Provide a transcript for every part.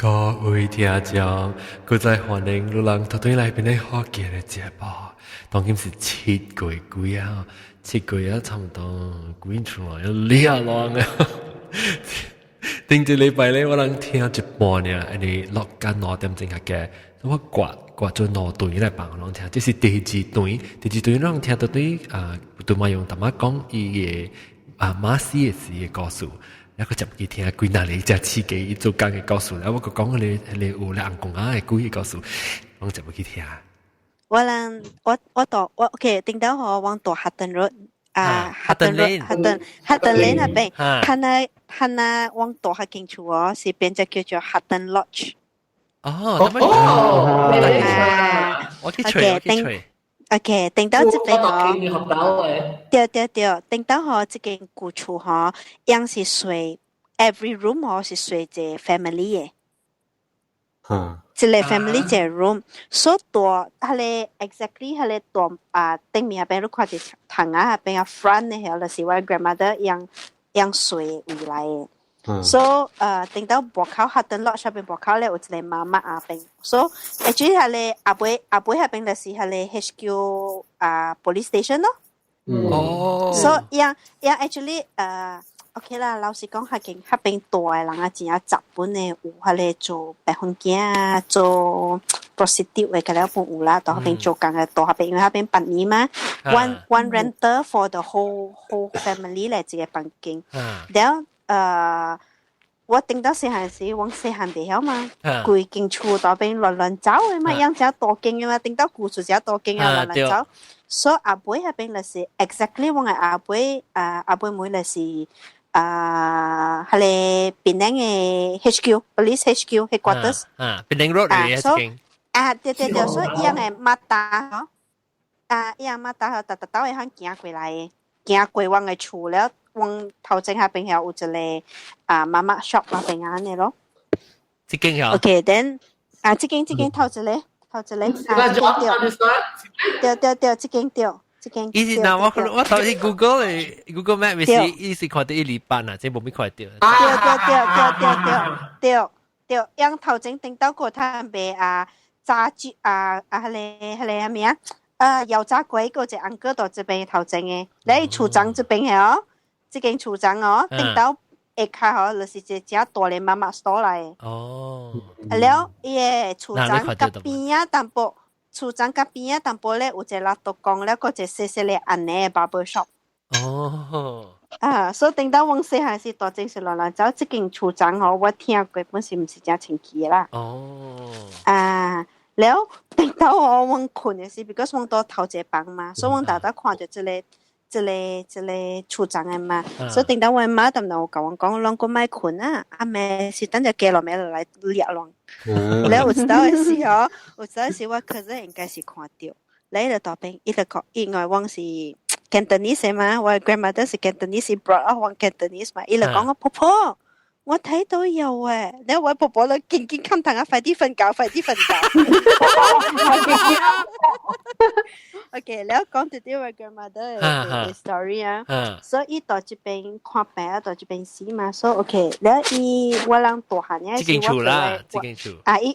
各位聽眾，佢在歡迎路人頭對來邊的好嘅嘅節目。當今是7月幾啊？7月啊，差唔多幾出來要2浪啊！頂一禮拜咧，我能聽一半呢，安尼落間2點鐘嘅，我掛咗2段來幫我能聽，這是第2段，我能聽到對對嘛用大媽講伊嘅馬斯嘅事嘅故事。一個就唔聽幾哪裡只刺激做工嘅故事，然後我講你有你硬講啊嘅故事故事，我就唔去聽。我 OK， 頂到我往大哈登 road 哈登 lane 那邊，看那往大哈進出哦，是邊隻叫做哈登 lodge。哦，我去吹。OK， 頂到這邊哦，對，頂到哦，這間古厝哦，樣是睡 every room 哦是睡隻 family 嘅，這個 family 隻 room， 所以大，佢哋 exactly 佢哋大頂面嗰邊，你看住堂啊嗰邊啊 front 咧，就是我 grandmother 樣睡回來嘅。所以頂到博考下等落上邊博考咧，有一個媽媽啊邊，所以actually 係咧阿伯下邊就是係咧 HQ police station 咯。哦。所以樣 actually OK 啦，老實講下邊大嘅人啊，真係雜本嘅有係咧做白婚檢啊，做 prostitute 嘅嗰啲本有啦，到下邊做工嘅，到下邊因為下邊8年嘛，one renter for the whole family 咧，自己房間。然後我頂到細漢時，我細漢未曉嘛，規間厝嗰邊亂走嘅嘛，養隻大間嘅嘛，頂到古厝隻大間啊亂走，所以阿伯嗰邊就是 exactly 我嘅阿伯妹就是係咧檳城嘅 HQ police HQ headquarters，檳城 road 嘅對，所以伊樣嘅馬達伊樣馬達特會響行過來，行過我嘅厝了。往頭前下邊有一個媽媽 shop 那邊安尼咯。這間有。OK， then 這間頭一個，對，這間。以前嗱，我頭先 Google Google Map 咪是，伊是看到108啊，即冇咩看到。對，樣頭前頂到過他邊炸豬係咩油炸鬼嗰隻安哥到這邊頭前嘅，你厝長這邊係哦。這間厝長哦，頂到下卡哦，就是一隻大嘅媽媽 store 嚟。哦。了，伊個厝長隔邊啊，淡薄厝長隔邊啊，淡薄咧有一個拉刀工了，個一細細嘅安尼嘅 barber shop。哦。所以頂到往細漢時大正是亂走，這間厝長哦，我聽過本是唔是真清氣啦。哦。了，頂到我往困嘅時 ，because 往到頭一房嘛，所以往大家看着這個厝長嘅嘛，所以頂到我媽就同我講，兩個買困啊，阿妹是等隻雞落尾來掠浪。你有知道嘅時候，我可能應該是看到，你喺度當兵，一直講，因為我是 Cantonese 嘛，我 grandmother 是 Cantonese brought up 往 Cantonese 嘛，一直講我婆婆。我睇到有誒，你位婆婆咧勁勁襟騰啊！快啲瞓覺。OK， 你講到啲位 grandmother 嘅 story 啊，所以到這邊看病啊，到這邊死嘛，所以 OK，你我人大漢嘅，這間厝啦，這間厝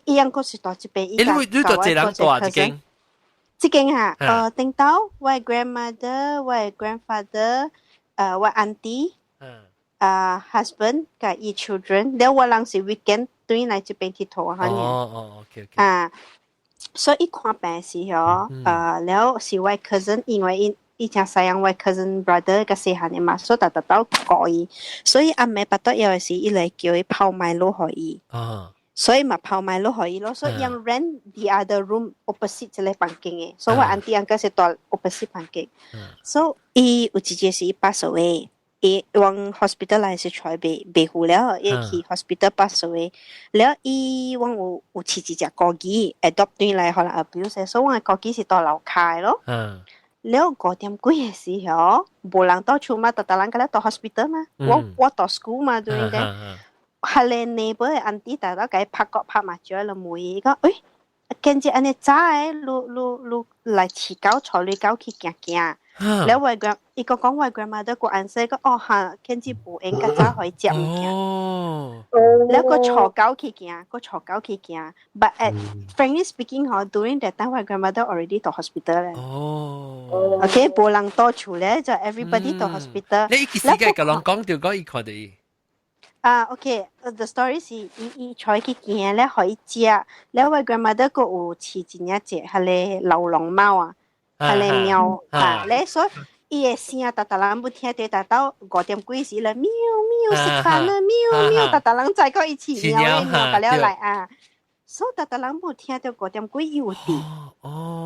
一樣個是到這邊，你到這人大這間？這間嚇，頂到我 grandmother，我 grandfather，我 auntie。husband กับ children แล้ววันหลังสิ weekend ตัวนี้นายจะเป็นที่โทรหาเนี่ย所以一看病時哦แล้ว是我 cousin 因為以前細樣我 cousin brother 嘅細漢嘅嘛所以特到過伊所以阿妹巴得有時伊嚟叫伊泡埋落去伊所以嘛泡埋落去伊咯所以樣 rent the other room opposite 這個房間嘅所以我 auntie uncle 是到 opposite 房間所以伊有一節是伊pass away伊往 hospital 來是出袂好了，伊去 hospital pass away，了伊往有飼一隻corgi機 ，adopt 轉來可能 abuse， 所以我corgi機是到樓下咯。了5點幾嘅時候，無人到厝嘛，特人個咧到 hospital 嘛，我到 school 嘛，對唔對？係咧 neighbor 嘅 auntie 大家計拍麻雀啦，妹講，誒，見住安尼早誒，來飼狗，帶你狗去行行。แล้ว我grand一個講我 grandmother 個 answer 個哦嚇，見之無應該早可以接物件。แล้วก็坐狗去行，個坐狗去行。But frankly speaking 嗬 during that time 我 grandmother already 到 hospital 咧。OK， 冇人多處咧，就 everybody 到 hospital。你其實嘅個人講到講伊看到伊。OK，the story 是伊坐去行咧可以食，แล้ว我 grandmother 個有飼一隻係咧流浪貓啊，係咧貓啊，咧所以。伊嘅聲，人要聽到，到5點幾時啦，喵喵食飯啦，喵喵，人再個一起喵咧喵個了來啊，所以人冇聽到5點幾有啲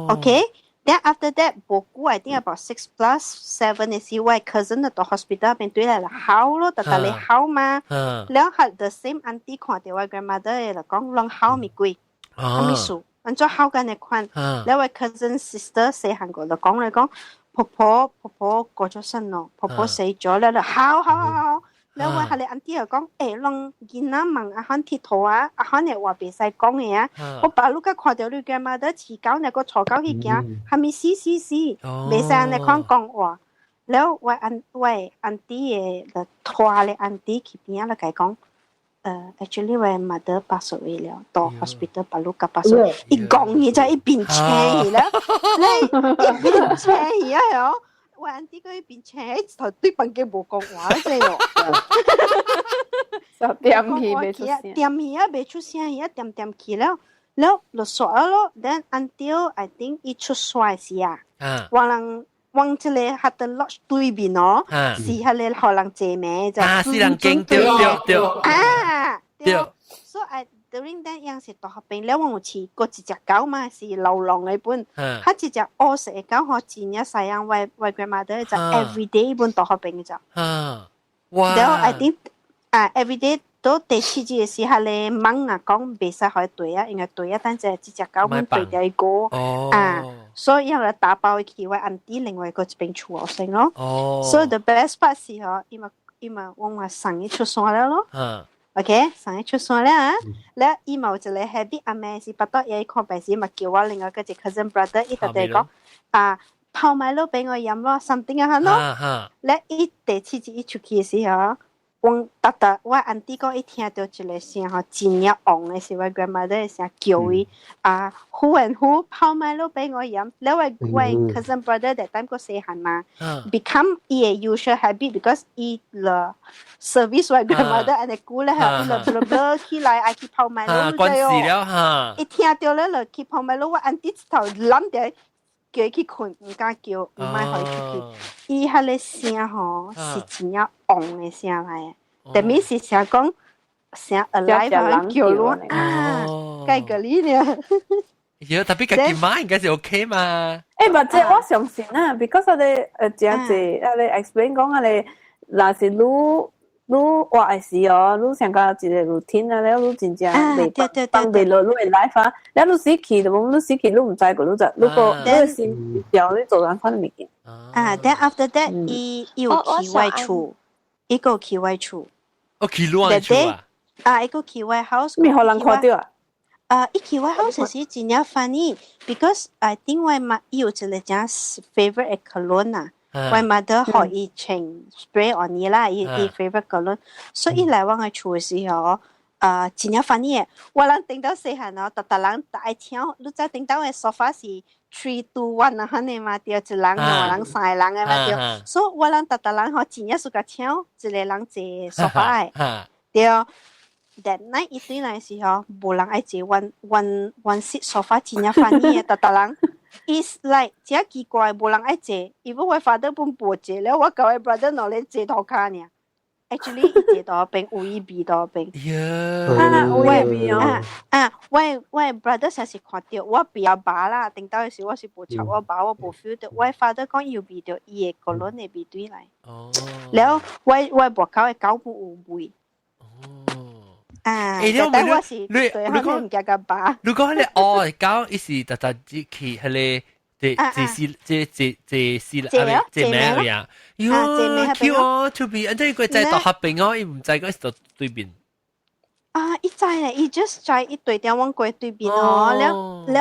，OK，then after that 無久 I think about 6+7嘅時，我 cousin 到 hospital 邊對嚟啦，喊咯，你喊嘛，แล้ว係 the same auntie 看到我 grandmother 嘅就講，啷喊咪貴，喊咪數，按照喊緊嘅款，แล้ว我 cousin sister 細漢個就講嚟講。婆婆過咗身咯，婆婆死咗咧，好，แล้วว่า佢哋อันที่講ลองกินน้ำมันอาหารที่โถอาหารเนี่ยว่า別使講嘅啊，我把ลูกก็看到你嘅嘛，得飼狗เนี่ยก็坐狗去行，係咪死，別使你講話，แล้วว่าอันที่嘅拖嘅อันที่去邊啦，佢講。actually 我 mother pass away 了，到 hospital 把ลูกก็ pass away， 一講嘢就一邊青嘢啦，你一邊青嘢啊，我 auntie 嗰一邊青，頭對笨嘅冇講話啫喎，就點氣未出聲，點氣啊未出聲，而家點氣了就傻咯 ，then until I think 一出衰時啊，話人。往這裡下得落對邊咯，是下裡可能借名就。是人經對。對。So I during that 樣時到學病，แล้ว我似個一隻狗嘛是流浪嘅本，佢一隻屙食嘅狗，我前一世樣為 grandmother 就 everyday 本到學病嘅就。哇！แล้ว I think everyday 都第四隻時下咧猛啊講別使可以對啊，應該對啊，但係隻狗本對掉一個所以因為打包去為安迪另外一個邊處學生咯。所以 the best part 是嗬，因為我話生意出山了咯。OK， 生意出山了啊。แล้ว伊冇一個 habit 阿妹是不多嘢看病時咪叫我另外嗰隻 cousin brother 伊就對講泡米露俾我飲咯 ，something 啊咯。แล้ว伊第四次伊出去嘅時候。我auntie 個一聽到一個聲吼，真呀昂嘅是我 grandmother 嘅聲叫伊who and who 泡米露俾我飲，แล้ว我 cousin brother that time 個細漢嘛 ，become 伊嘅 usual habit because 伊了 service 我 grandmother 安尼估咧嚇，伊了起來愛去泡米露關事了哈，一聽到咧就去泡米露，我 auntie 頭諗住。叫伊去困，唔敢叫，唔買可以出去。伊迄個聲吼是真呀昂嘅聲來嘅，特別是聲講聲 alive 叫咯計個哩呢。有特別家己買應該是 OK 嘛。或者我相信啊，because 我哋真係我哋 explain 講我哋若是你活嘅時候，你成個一個 routine 啊，แล้ว你真正未幫地落你嘅 life 啊，แล้ว你死期就冇，你死期你唔知個，你就你個心掉你做人可能未見。then after that，伊有去外厝，伊個去外厝。哦，去外厝啊？伊個去外 house。咩可能看到啊？伊去外 house 是真係 funny，because I think 我媽有一個真 favorite 嘅 cologne 啊。我 mother 可以請 spray on 伊啦，伊 favorite 個輪，所以伊來我嘅厝嘅時候，真係funny嘅。我人頂到細漢哦，特人大跳，你知頂到嘅 sofa 是 3, 2, 1啊，肯定嘛，對，一人兩人三人嘅嘛對，所以我人特人嗬真係蘇個跳，一個人坐 sofa 嘅，對。That night 一對來時候，無人愛坐 one seat sofa 真係 funny 嘅，特人。It's like 真奇怪，無人愛坐，因為我 father 本無坐，แล้ว我教我 brother 攞嚟坐頭卡呢。Actually 伊坐到邊，有伊邊到邊。有伊邊哦。我 brother 實是看到，我比較巴啦，頂到時我是無插我巴，我無 feel 到。我 father 講伊有邊到，伊個個輪嘅邊對來。แล้ว我無教嘅狗不有味。但我是對佢哋唔夾個把。如果你搞一時特特去係你這咩呀？喲，叫我出邊，อันนี้佢在度合併哦，伊唔在嗰時度對邊。伊在咧，伊 just 在伊對點往過對邊哦，แ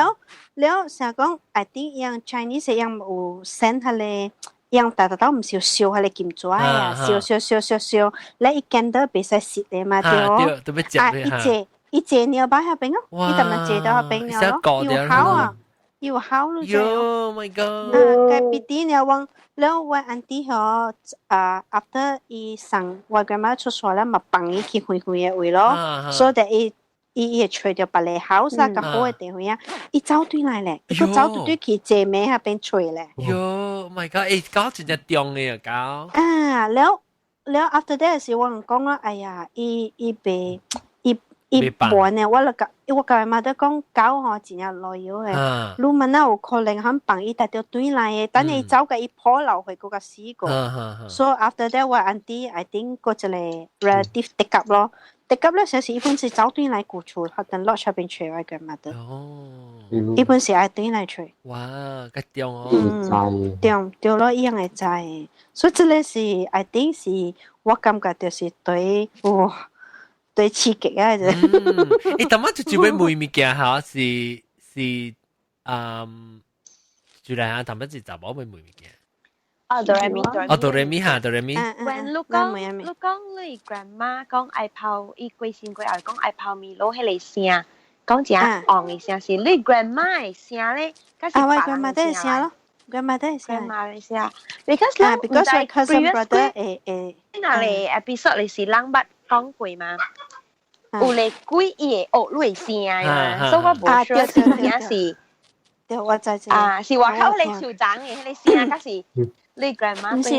ล้ว成講 I think 樣 Chinese 樣有 send 佢哋樣大到唔少燒喺你劍嘴啊，燒，你一見到別使蝕你嘛對哦，一隻你要擺喺邊哦，你就咪借到喺邊咯，要烤啊，要烤咯啫。Oh my god！cái bị tí nhiều vâng, nếu tôi anh tí họ after 伊上我 grandma 出所咧，咪幫伊去回嘅位咯，所以伊吹掉白嚟好晒咁好嘅地方啊，伊走對嚟咧，伊個走對去借名下邊吹咧。喲 ，my god！搞真係重嘅搞。แล้ว after that 時我講啦，哎呀，伊本呢，我教媽都講狗嗬，真係內妖嘅。如果有可能肯幫伊帶到對嚟嘅，等你走嘅伊破漏去嗰個死個。So after that 我 auntie I think 嗰隻嚟 relative 跌急咯，跌急咧有時一般是走對嚟顧住，可能落出邊吹我嘅媽都。一般是愛對嚟吹。哇，咁重哦。對咯，一樣嘅在。所以這個是 I think 是我感覺就是對哇。對刺激啊！就你點解就做咩妹妹嘅嚇？就嚟下，點解就就冇咩妹妹嘅？哆來咪嚇，哆來咪。When ลูก講你 grandma 講愛泡，伊貴先貴愛講愛泡米攞起嚟聲，講正昂嘅聲是你 grandma 嘅聲咧，嗰是我 grandma 都係聲咯，grandma 都係聲。grandma 嘅聲，because my cousin brother 嗱你 episode 你是冷筆講過嘛？有嚟幾嘢學類聲啊，所以我冇說是咩事。對，我知。是話口你潮長嘅，你聲嗰時你 grandma 唔是。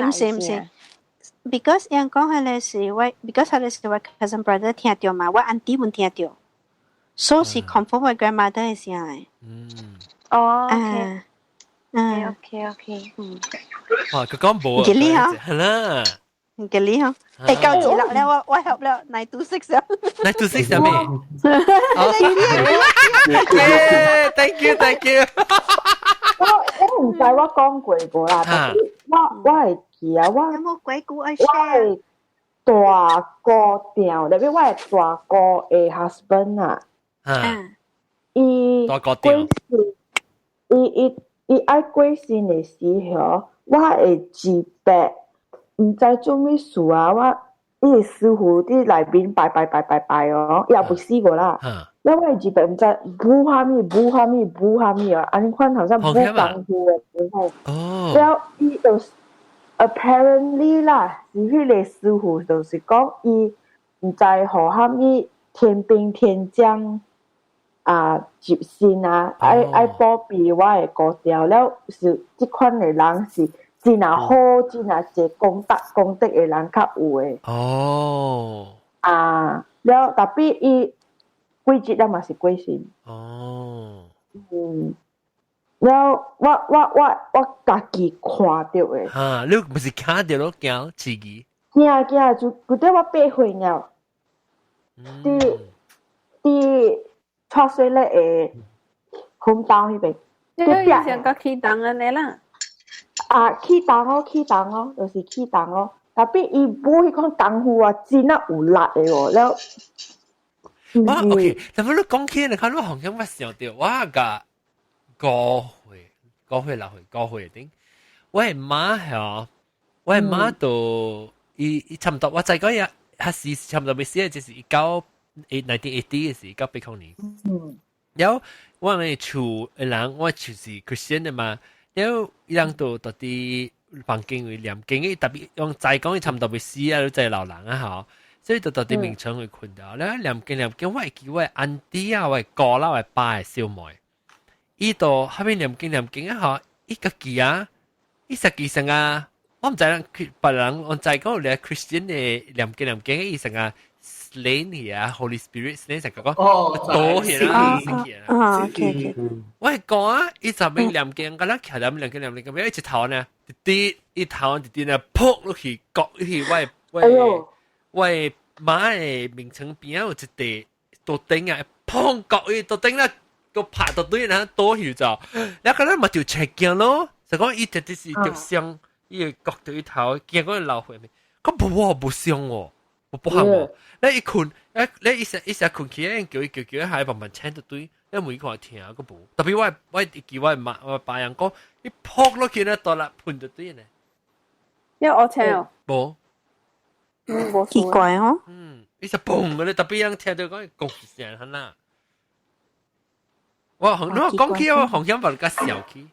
Because 人講係你是我 ，because 係你是我 cousin brother 聽到嘛，我 auntie 冇聽到，所以是 confirm 我 grandma 都係聲嘅。哦，OK，哇，佢講冇啊，幾厲害，係啦。幾厲害！夠字啦，你我學了926啊，926咩？Thank you。我唔知我講過個啦，但係我係記啊，我有冇鬼故愛 share？大哥調，特別我係大哥嘅 husband 啊，伊貴姓，伊愛貴姓嘅時候，我係自白。唔知做咩事啊！我呢個師傅啲內邊拜哦，又唔試過啦。因為自白唔知補下咪啊！安款好像補功夫嘅時候，然後伊就 apparently 啦，是迄個師傅就是講伊唔知何下咪天兵天將接線啊，愛保庇我嘅國調，了是即款嘅人是。真係好，真係一功德嘅人較有嘅。哦。了特別伊貴節啊嘛是貴姓。哦。了我家己看到嘅。你唔是看到咯，驚刺激。驚，就對我8歲了。啲出水咧誒，空檔嗰邊。即係上個起檔嘅你啦。起檔咯，就是起檔咯。特別伊補迄款功夫啊，真係有力嘅喎。了，哇 ，OK， 但係你講起嚟，看我好像我想到，我個高歲定，我係媽係，我係媽到伊差唔多，我再講嘢，係是差唔多未死，就是1980嘅時，1980年。有我哋厝嘅人，我就是 Christian 嘅嘛。了，人到啲房間會念經嘅，特別用齋講，差唔多會死啊，都真係老人啊嚇，所以到啲名稱會困到。แล้ว念經，我係叫我安弟啊，我係哥啦，我係爸係小妹。依度後面念經啊嚇，依個記啊，依實際上啊，我唔知人別人我齋講你係 Christian 嘅念經嘅意思啊。Slain 啊 ，Holy Spirit Slain 成個多嘢啦，OK，我係講啊，一陣明念經，咁啦，其實念經咁樣一直頭呢，一頭呢，撲落去，割落去，喂媽嘅名稱邊有一地到頂啊，砰割去到頂啦，個拍到對啦，多條就，你覺得咪條赤鏡咯，就講一直是條傷，依個割到一頭，見嗰個流血咩？咁冇傷喎。我不喊我，你一困，你一時困起，叫，係慢慢請到對，你每個聽個步，特別我記我媽我爸人講，你撲落去咧，到啦判到對呢，要我聽哦，冇，冇奇怪哦。你就嘣嘅，你特別樣聽到講共聲很啦。我講起我紅響把個笑起。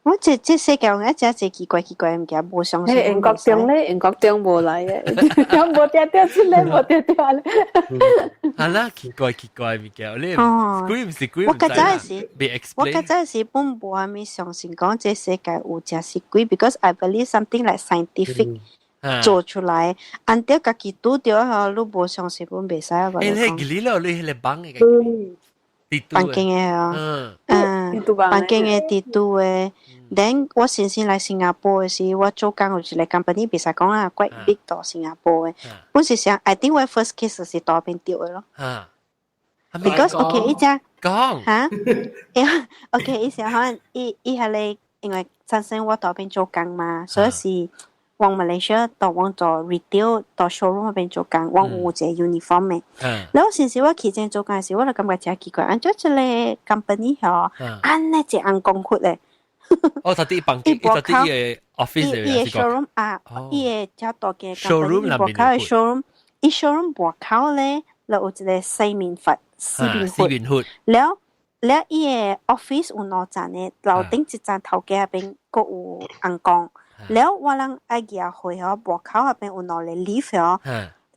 我這世界有一隻奇怪物件，無相信。英國中咧，英國中無來嘅，有無掉出嚟，無掉咧。係啦，奇怪物件，你鬼唔是鬼唔知啦。我嗰陣時本無係咪相信講這世界有隻是鬼 ，because I believe something like scientific 做出來，until 家己拄到後，你無相信本袂使啊個。你咯，你係幫嘅。辦經嘅啊，辦經嘅地圖嘅。then 我先來新加坡嘅時，我做工有一個 company，別使講啊，quite big 到新加坡嘅。本時想 ，I think 我 first case 是到邊掉嘅咯。because OK 一隻講嚇，OK 一隻可能一係你因為本身我到邊做工嘛，所以是往 Malaysia 到往做 retail 到 showroom 嗰邊做工，往有隻 uniform 嘅。然後先時我期間做工時，我就感覺真奇怪，按咗一個 company 嗬，按呢隻按工闊咧。哦，他第一bank，他第一個 office 嘅 showroom 啊，伊個較大嘅 company 博口嘅 showroom，伊 showroom 博口咧，就有一個四面闊，แล้ว伊個 office 有兩站嘅，樓頂一站頭家嗰邊個有紅光，แล้ว我人愛入去嗬，博口嗰邊有兩個 lift 嗬，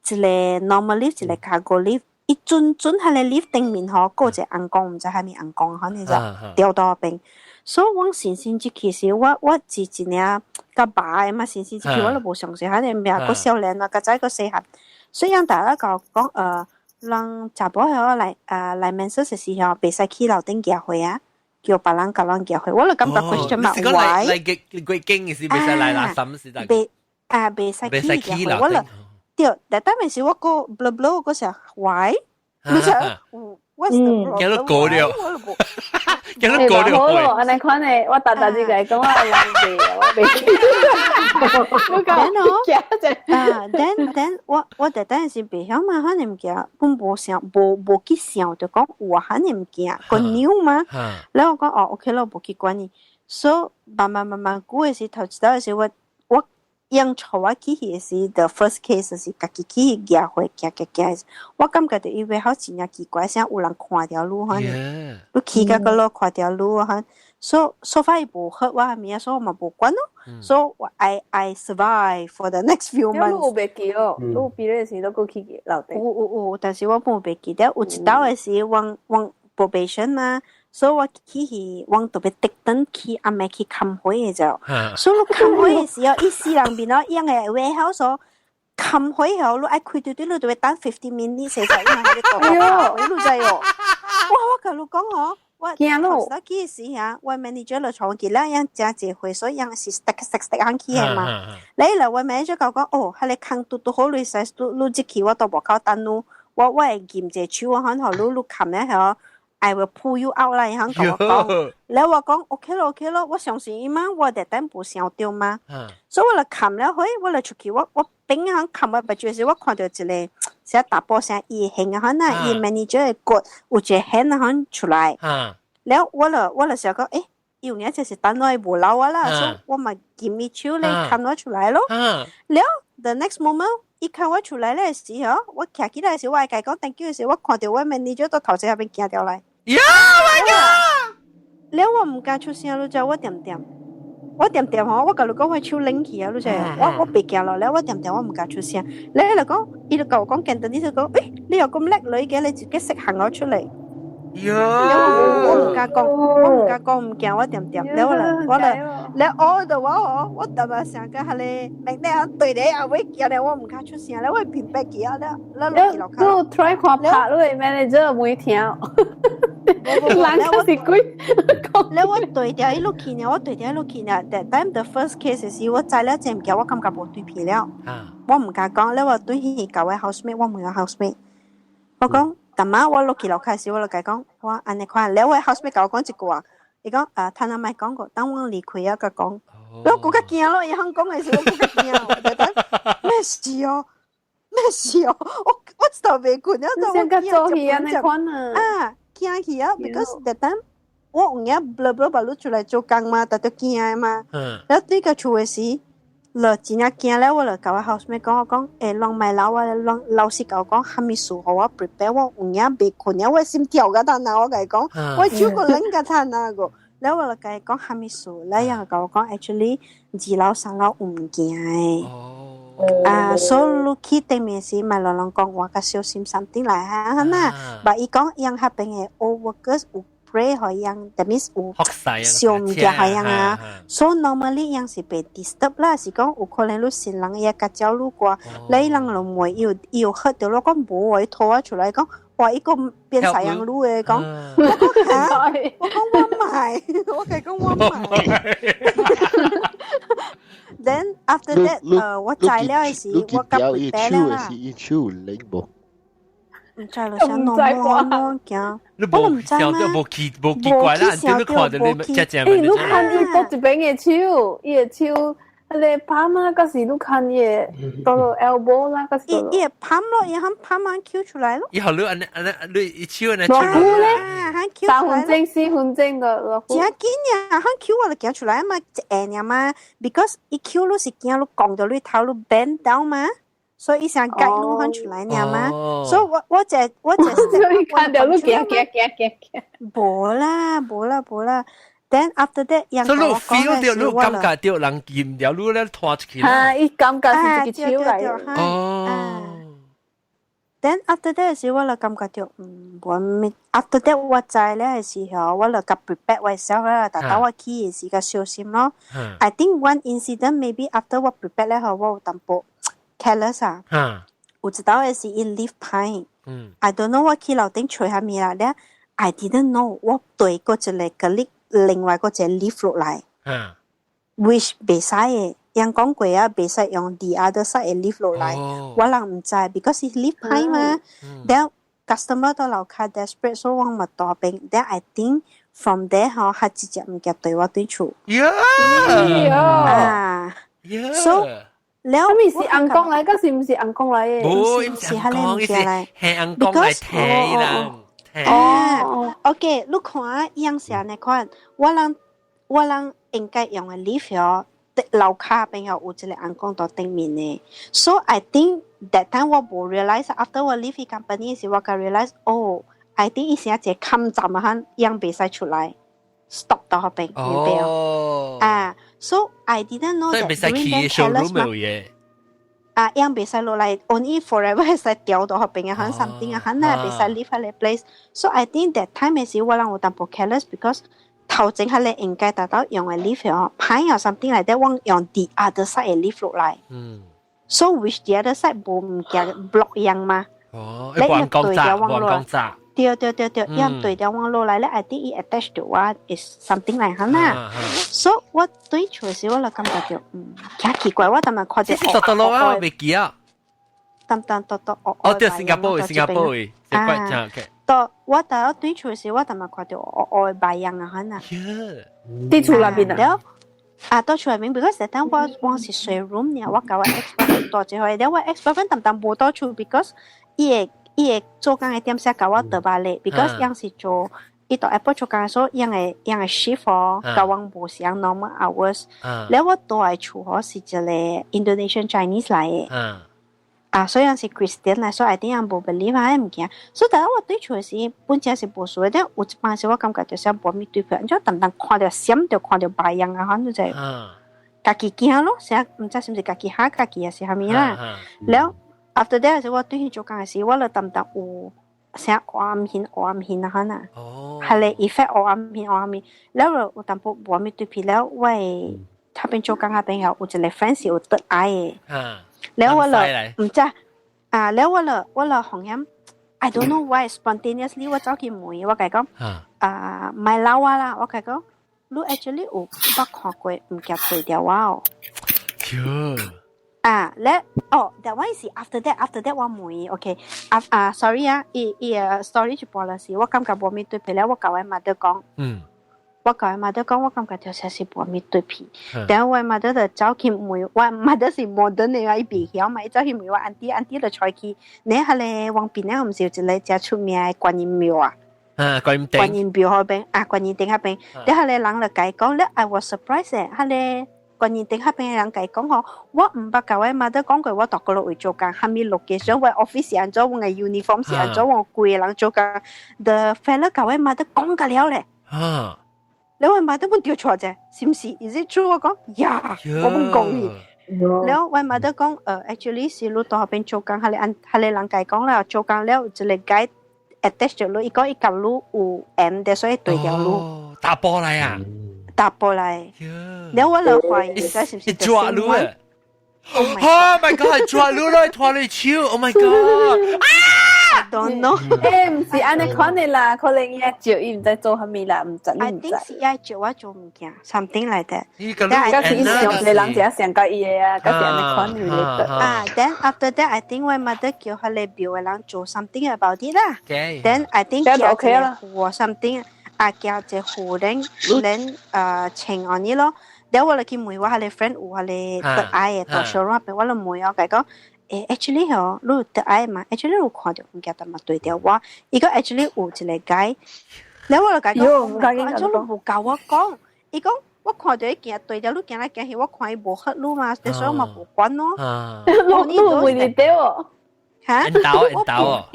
一個 normal lift，一個 cargo lift，伊準係個 lift 頂面嗬，個隻紅光唔知係咪紅光，可能就掉到嗰邊。所以我先至其實我之前啊個爸嘅嘛，先至其實我都冇相信，肯定咩個少年啊，個仔個細漢，所以讓大家講讓查甫嚟嚟面試嘅時候，別使去樓頂入去啊，叫別人教人入去，我就感覺 question mark why？嚟鬼經嘅時，別使嚟啦，什時得？別使去入去，我就對，但係咪是我個 blah blah 嗰時候 why？你就見到過了。見到過了。好咯，安尼款誒，我大隻嚟講，我係懶嘅，我未記。我講，then 我特登是別曉嘛，可能唔記，本無想，無去想，就講我可能唔記個 new 嘛。然後我講哦 ，OK 咯，無去管你。所以慢慢估嘅時頭知道嘅時，我用錯我去嘅時 ，the first case 是家己去行會行，我感覺到以為好似真奇怪，像有人看條路可能，你去嗰個路看條路可能，所以無好我係咪所以我嘛無管咯，所以I survive for the next few months。有袂記哦，有別嘅時都過去嘅樓頂。有，但是我冇袂記得，有一道嘅時往 probation 嘛。所以我去往特別特登去阿妹去看會嘅就，所以你看會嘅時候，伊四人邊咯，樣嘅 warehouse 所看會後，你愛開對，你就會等15 minutes 先才因為你到會，你知哦。我同你講嗬，我頭先去時啊，我 manager 就從佢啦，樣真濟會，所以樣是 stack 行去係嘛。你嚟我 manager 講哦，係你看都好類似，你即期我到門口等你，我會驗隻手，我看後你看咧嗬。I will pull you out 啦，然後同我講，然後我講 OK 咯，我相信伊嘛，我特登唔想掉嘛，所以我就冚了去，我就出去，我邊行冚我不住時，我看到一個寫大波聲，伊行啊，嗱，伊 manager 嘅骨有隻hand啊，出來，然後我就想講，誒，有呢就是等我無老啊啦，所以我咪 give me 手咧，冚我出來咯，然後 the next moment。伊看我出來咧時候，我徛起來時，我係講 thank you 時，我看到我 manager 到頭前後邊行掉來。Yeah my god！แล้ว我唔敢出聲，你知我點嗬，我甲你講我手拎起啊，你知我別驚咯，แล้ว我點我唔敢出聲。你喺度講，伊就甲我講簡單啲就講，誒，你又咁叻女嘅，你自己識行我出嚟。我唔敢講，唔驚我點，แล้ว我就話我特別想講係你，明天對你阿位叫你，我唔敢出聲，แล้ว我偏白嘅啊，แล้ว都 try 看拍咯，manager 唔會聽，懶是鬼。แล้ว我對掉一路去呢，但 time the first case 時，我知了真唔驚，我感覺冇對皮了，我唔敢講，แล้ว我對起舊嘅 housemate，我冇有 housemate，我講。但係我落去樓開始，我就講，我安尼看，兩位 housemate 教我講一句話，伊講聽阿咪講過，等我離開啊個講，我更加驚咯，伊肯講嘅時候我更加驚，咩事哦，我就未困，我想個做戲安尼看啊，驚去啊 ，because that time 我有嘢 blah blah blah 出來做工嘛，但都驚嘛，然後呢個厝嘅時。了真正惊咧，我就甲我 housemate 講，我講人買樓啊，老師甲我講，蝦米事好我 prepare 我有影未困啊，我心跳個攤啊，我甲伊講，我手個冷個攤啊個，แล้ว我就甲伊講蝦米事，แล้ว伊甲我講 actually 2樓3樓唔驚誒。所以你去對面時，咪老人講我較小心 something 嚟嚇嗱，但伊講樣下邊嘅 old workers 有 pray 好樣 that means 有小唔驚好樣啊。So normally 樣是被 disturb 啦，是講有可能你新人嘢甲照路過，你人就唔會要喝到咯，講冇會拖啊出來講，哇一個變晒樣路嘅講，我講嚇，我講我買，我係講我買。Then after that， 我摘了嘅時，我甲 prepare 啦。唔知咯，想弄我驚，我唔知咩。冇奇怪啦，你看到你只只咪。你看伊多一邊嘅手，伊嘅手，你拍嘛，嗰時你看伊到到 elbow 啦，嗰時。伊拍咯，伊肯拍嘛 Q 出來咯。以後你你手呢？落雨咧，3分鐘4分鐘個落雨。真緊呀，肯 Q 我就驚出來嘛，一下嘛 ，because 伊 Q 咯是驚咯降到你頭咯 bend down 嘛。所以伊想解路肯出來呢嘛，所以我只所以看到路行，無啦。Then after that， 所以你 feel 到你感覺到人見條路咧拖出去啦。伊感覺是一個手嚟。Then after that 時我就感覺到，我 after that 我知咧嘅時候，我就甲 prepare myself 啦，但係我去嘅時個小心咯。I think one incident maybe after 我 prepare 咧後，我有淡薄。careless 啊，我知道嘅是伊 leave pine， I don't know 我去樓頂吹下面啦，咧 I didn't know 我對嗰隻嚟個 leaf， 另外嗰隻 leaf 落嚟，which 袂使嘅，人講過啊，袂使用 the other side 嘅 leaf 落嚟，我人唔知 ，because 伊 leave pine 嘛，then customer 到樓下 desperate， 所以我咪多病 ，then I think from there 嗬，佢直接唔夾對我對處，so。แล้วมีสิอังกง嚟ก็สิ唔是อังกง嚟嘅，唔是อังกง，係อังกง嚟睇啦。OK， 你看樣式呢款，我人應該用嘅 leaf 哦，樓下邊有一個อังกง到頂面嘅。So I think that time 我冇 realize after 我 leave company 時，我才 realize I think 伊是一個冚站啊，樣袂使出來 ，stop 到嗰邊，明白？So I didn't know that during that careless 嘛，樣袂使落嚟 ，only forever 會使掉到嗰邊啊，很 something 啊，很難袂使 leave 喺個 place。So I think that time 嘅時，我人有淡薄 careless because 頭前喺你應該達到用嘅 leave 哦，牌有 something 嚟，我用 the other side 嘅 leave 落嚟。So which the other side 冇唔夾 block 樣嘛？你唔講雜。對，因對掉我落來咧 ，I think it attached to what is something like 嚇啦。所以我對住時我就感覺到，幾奇怪，我當咪看到多咯啊，未記啊。當對，新加坡，到我到對住時，我當咪看到我白樣啊嚇啦。啲厝那邊啊？到厝內面 ，because that time 我是睡 room 呢，我搞我 ex-boyfriend 多之後，但我 ex-boyfriend 當冇到厝 ，because 伊會做工嘅點寫教我特別累 ，because 樣是做伊到 Apple 做工嘅時候，樣嘅 shift 哦，教我冇上 normal hours。แล้ว我到嘅厝哦是一個 Indonesian Chinese 嚟嘅，所以樣是 Christian 嚟，所以啲人冇 believe 啊，唔驚。所以但係我對厝嘅時，本身是冇數嘅，但有一班時我感覺就想幫咪對佢，然之後淡淡看到閃就看到白樣啊，反正就家己驚咯，成日唔知是唔是家己嚇家己啊，是係咪啦？แล้วafter that 時我對佢做工嘅時，我就淡淡有成暗顯啊，可能係你 effect 暗顯，แล้ว我淡薄冇咪對皮，แล้ว喂，他邊做工嗰邊有一個 friend 有得愛嘅，แล้ว我就唔知แล้ว我就紅音 ，I don't know why spontaneously 我走去問我講買樓啊啦，我講你 actually 有捌看過唔夾對條話哦。咧that one is after that 我問 ，OK， sorry storage policy 我感覺冇咪對皮咧，我教我媽媽講，我教我媽媽講，我感覺條車是冇咪對皮，然後我媽媽就走去問，我媽媽是 modern 嘅，伊別曉嘛，伊走去問我 auntie 就採去，你係咧往邊咧唔是有一個真出名嘅觀音廟啊？觀音廟嗰邊觀音頂嗰邊，然後咧人就解講咧 ，I was surprised 咧，係咧。觀念頂下邊人計講嗬，我唔捌教我媽得講句，我度個落會做工，下面錄嘅相，我 office 人做，我嘅 uniform 是人做，我攰人做工。The fella 教我媽得講㗎了咧。你我媽得本調錯啫，是唔是 ？Is it true？ 我講呀，我唔講嘅。แล้ววันมาได้講actually 是路到邊做工，係你人計講啦，做工了就嚟解 attach 咗路，一個一嚿路有 M 的，所以對條路打波嚟啊，打波嚟。แล้ว我嚟懷疑，係唔是抓路啊 ？Oh my god！ 係抓路嚟，拖你超 ！Oh my god！I don't know。唔是安尼可能啦，可能伊照伊唔知做蝦米啦，唔知。I think 是伊照我做物件 ，something like that。但係伊上你人只上個伊嘅啊，嗰時安尼可能嚟得。Then after that I think 我 mother 叫佢哋表嘅人做 something about it 啦。Then I think 叫佢做 something， 叫隻湖頂請安尼咯。แล้ว我嚟見妹話係你 friend 有係你得愛嘅，到 showroom 入邊我嚟妹我講講。actually 嗬，你得愛嘛 ？actually 我看到唔記得嘛對調話，依個 actually 有一個解，แล้ว我嚟講講，安怎你冇教我講？伊講我看到伊行對調，你行來行去，我看伊無黑路嘛，所以我嘛無管咯。我呢度會你掉哦，嚇？人倒哦，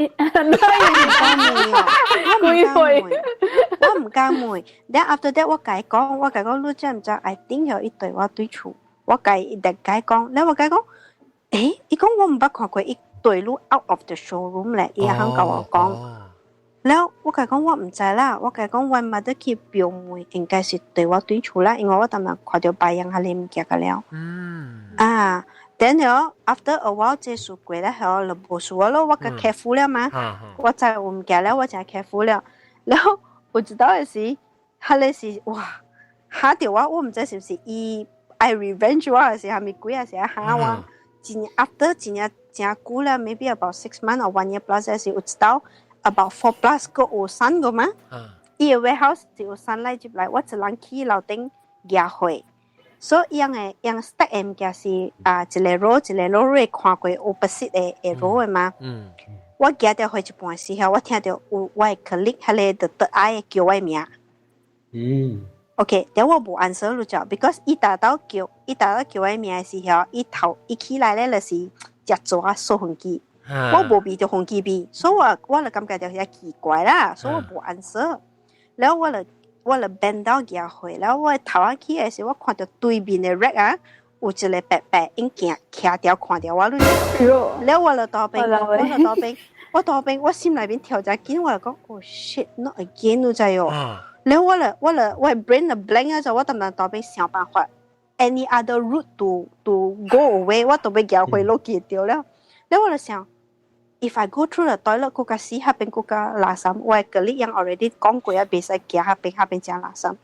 我唔敢問。Then after that 我解講，你知唔知？I think 有一對我對處，我解一直解講，แล้ว我解講。伊講我唔捌看過一對路 out of the showroom 咧，伊肯甲我講。แล้ว我甲講我唔知啦，我甲講我媽得去表妹，應該是對我對厝啦，因為我當日看到白羊下你唔記個了。then 咗 after a while 結束過咧，係我無事咯，我個 careful 了嘛，我就唔記了，我就 careful 了。然後我知道嘅是，下嚟是哇，下條我唔知是唔是伊 I revenge 我還是係咪鬼還是嚇我。after 真久啦 ，maybe about 6 months or 1 year plus 係有知道 about 4 plus 個有山個嘛？伊個 warehouse 就有山來入來，我一人去樓頂夾去，所以樣 stack 嘅物件是一個 row 你看過 opposite 嘅 row 嘅嘛？我夾掉去一半時候，我聽到有我嘅 colleague 係嚟得愛叫我名。OK， 但我冇 answer 咯就 ，because 伊打到叫我名嘅時候，伊起來咧就是隻左數紅機，我冇俾條紅機俾，所以我就感覺到有奇怪啦，所以我冇 answer。然後我就 bend 到佢去，然後我頭下去嘅時候，我看到對面嘅 rack 啊，有一個白白影鏡徛掉看掉我咯，然後我就倒邊，我心裏邊跳隻緊，我就講 ，oh shit，not again 咯就喲。แล้ว我 brain 的 blank 啊，就我當然當邊想辦法 any other route to go away， 我當邊行回路記掉了。แล้ว我就想 if I go through the toilet 嗰個屎下邊嗰個垃圾，我嘅colleague ยัง already 講過啊，別使行下邊正垃圾。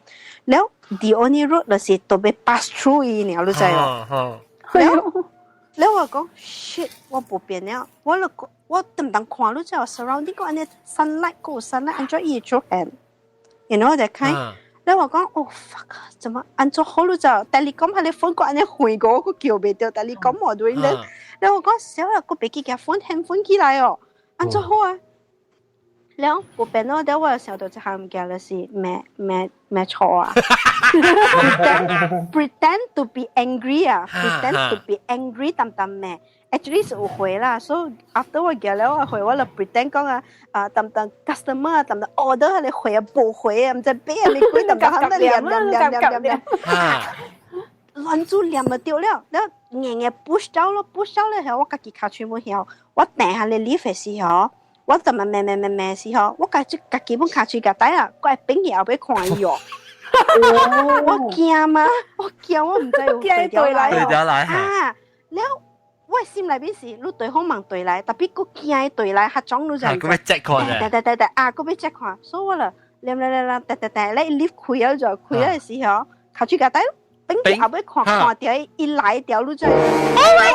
แล้ว the only route 就是當邊 pass through 伊呢，你知哦。แล้ว我講 shit， 我冇變了，我當看你知哦 ，surrounding 個安尼 sunlight 安怎伊做hand。You know that kind，แล้ว我講哦 fuck， 怎麼安做好咯就，但你講下你phone個安尼回過個叫唔到，但你講我對咧，แล้ว我講少啦個別機嘅phone起來哦，安做好啊，แล้ว我變咯，แล้ว我想到就係唔記得是咩錯啊，pretend to be angry 啊 ，pretend to be angry 淡咩。actually 是有回啦，所以 after 我見了我回，我就 pretend 講啊，淡 customer 啊，淡 order 佢哋回啊，冇回啊，唔知俾人哋鬼淡喺度念，亂做念就掉了，然後硬 push 走咯，push 走咧，我家己卡全部曉，我掟下你 leave 嘅時候，我淡咩時候，我家己本卡住夾底啦，我係邊嘢後邊看伊哦，我驚嘛，我唔知有對調來啊，แล้ว我心裏邊是你對方問對來，特別個驚對來嚇裝你就係。咁樣即看啫。對，個要即看，所以我啦，你 lift 開咗就開咗嘅時候，靠住架底，並且後尾看掉一來掉你就係。Oh my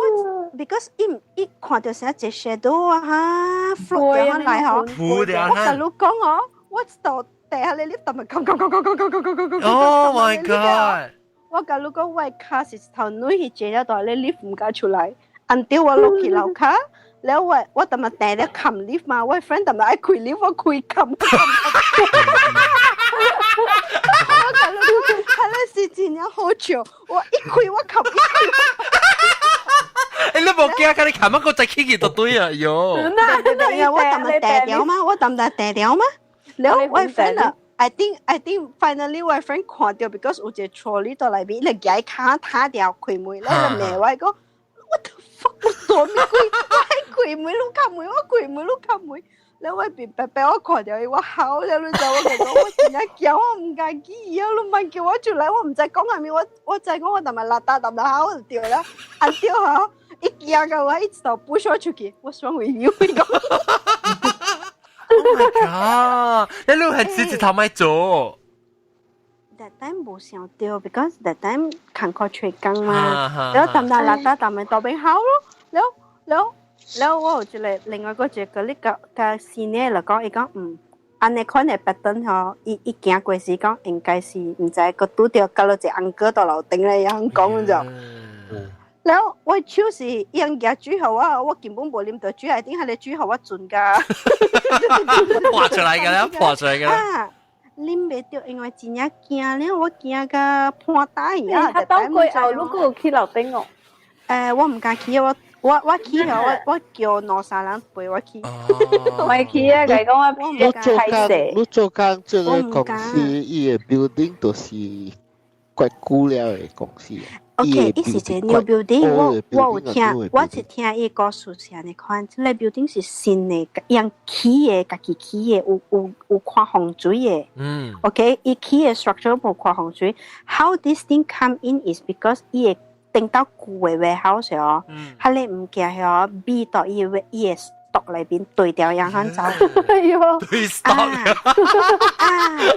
god！Because 一看到成隻 shadow 啊，float 掉來嗬，我同你講哦，我到地下你 lift 同埋咁。Oh my god！我甲你講，我卡是頭女去借咗袋，你 lift 唔敢出來，until 我落去樓下， แล้วว่าตำมาแต่แล้วคำลิฟต์มาว่า friend ตำมาไอ้คุยลิฟต์ว่าคุยคำ他那时间要好久，我一开我冚一開。你冇驚㗎？你琴晚個仔傾見到堆啊，喲！我抌咪掉掉嗎？我抌咪掉掉嗎？แล้ว我 friend 啊 I think finally 我 friend 看到 because 有一個 trolley 到裏邊，你解卡打掉開門，แล้วแม่ว่าก็ what the fuck 我做咩開門ลูก開門我開門ลูก開門。แล้วว่า俾我看到我好咗你就我講我真係叫我唔介意啊！你問叫我出嚟，我唔使講係咪我就係講我同埋邋遢同埋好就掉啦，一掉下一驚嘅話一直到push我出去，我想回要呢個。Oh my god！你路係直接頭咪做。That time 冇想掉 ，because that time 勤課吹更嘛，แล้ว同埋邋遢同埋當兵好咯，แล้ว我就嚟另外嗰隻嗰啲嘅senior嚟講，伊講安尼可能白燈嗬，伊行過時講應該是唔知個拄着搞到隻安哥到樓頂咧，樣講就。แล้ว我超是樣嘢煮好啊，我根本冇諗到煮係點解你煮好一盡㗎？破出嚟㗎啦，破出嚟㗎啦。諗唔到，因為真係驚咧，我驚個破帶啊！他當歸後如果去樓頂哦。我唔敢去，我去啊！我叫羅沙人陪我去。咪去啊！佢講我你做工這個公司，伊個 building 都是怪古了嘅公司。OK，伊是一個 new building，我有聽，我是聽伊個書上嚟看，這個 building 是新嘅，樣起嘅，家己起嘅，有看風水嘅。OK，伊起嘅 structure 冇看風水。How this thing come in is because 伊個定到舊嘅 warehouse 哦，佢哋唔驚係B 到伊個 stock 裏邊對掉樣樣走。哎呦，對 stock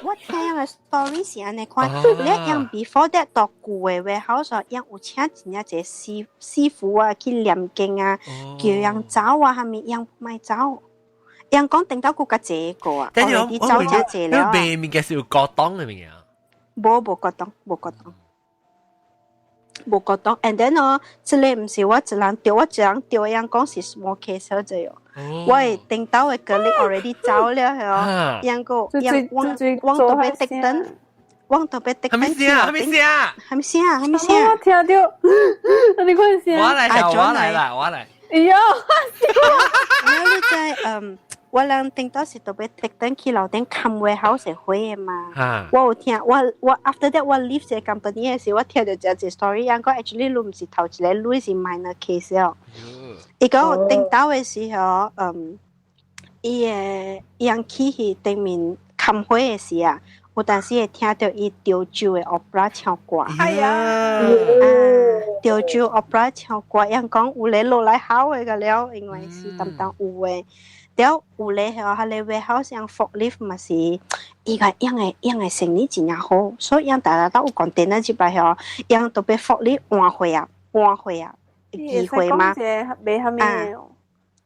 我聽嘅 story 是安尼看，你樣 before that 到舊嘅 warehouse 樣有請真一個師傅啊去念經啊，叫樣走啊，係咪樣唔係走？樣講定到舊嘅這個啊，我哋走就這了。你背面嘅是有角檔嘅咩啊？冇角檔。冇覺得 ，and then 這裡唔是我一人掉，我一人掉樣講是 small case 啫喲。我係定到嘅個你 already 走了係哦，樣個樣往到邊滴燈，往到邊滴燈。係咪先？我聽到，你看先。我嚟，哎呀，你在我人定到是到邊滴燈去樓頂看 warehouse 嘅會嘛？我有聽，我 after that 我 leave 這個 company 嘅時，我聽到這個 story，樣個 actually 你唔是頭一個，你是 minor case 哦。伊講定到嘅時候，伊個樣起去對面看會嘅時啊，有陣時會聽到伊潮州嘅 opera 唱歌。哎呀，潮州 opera 唱歌，樣講有嚟落來好嘅個了，因為是淡淡有嘅。แล้ว有咧係話你 warehouse 樣 forklift 咪是依個樣嘅生意真係好，所以樣大家都有講電咧，就係話樣特別 forklift 換回啊，機會嘛。未係咩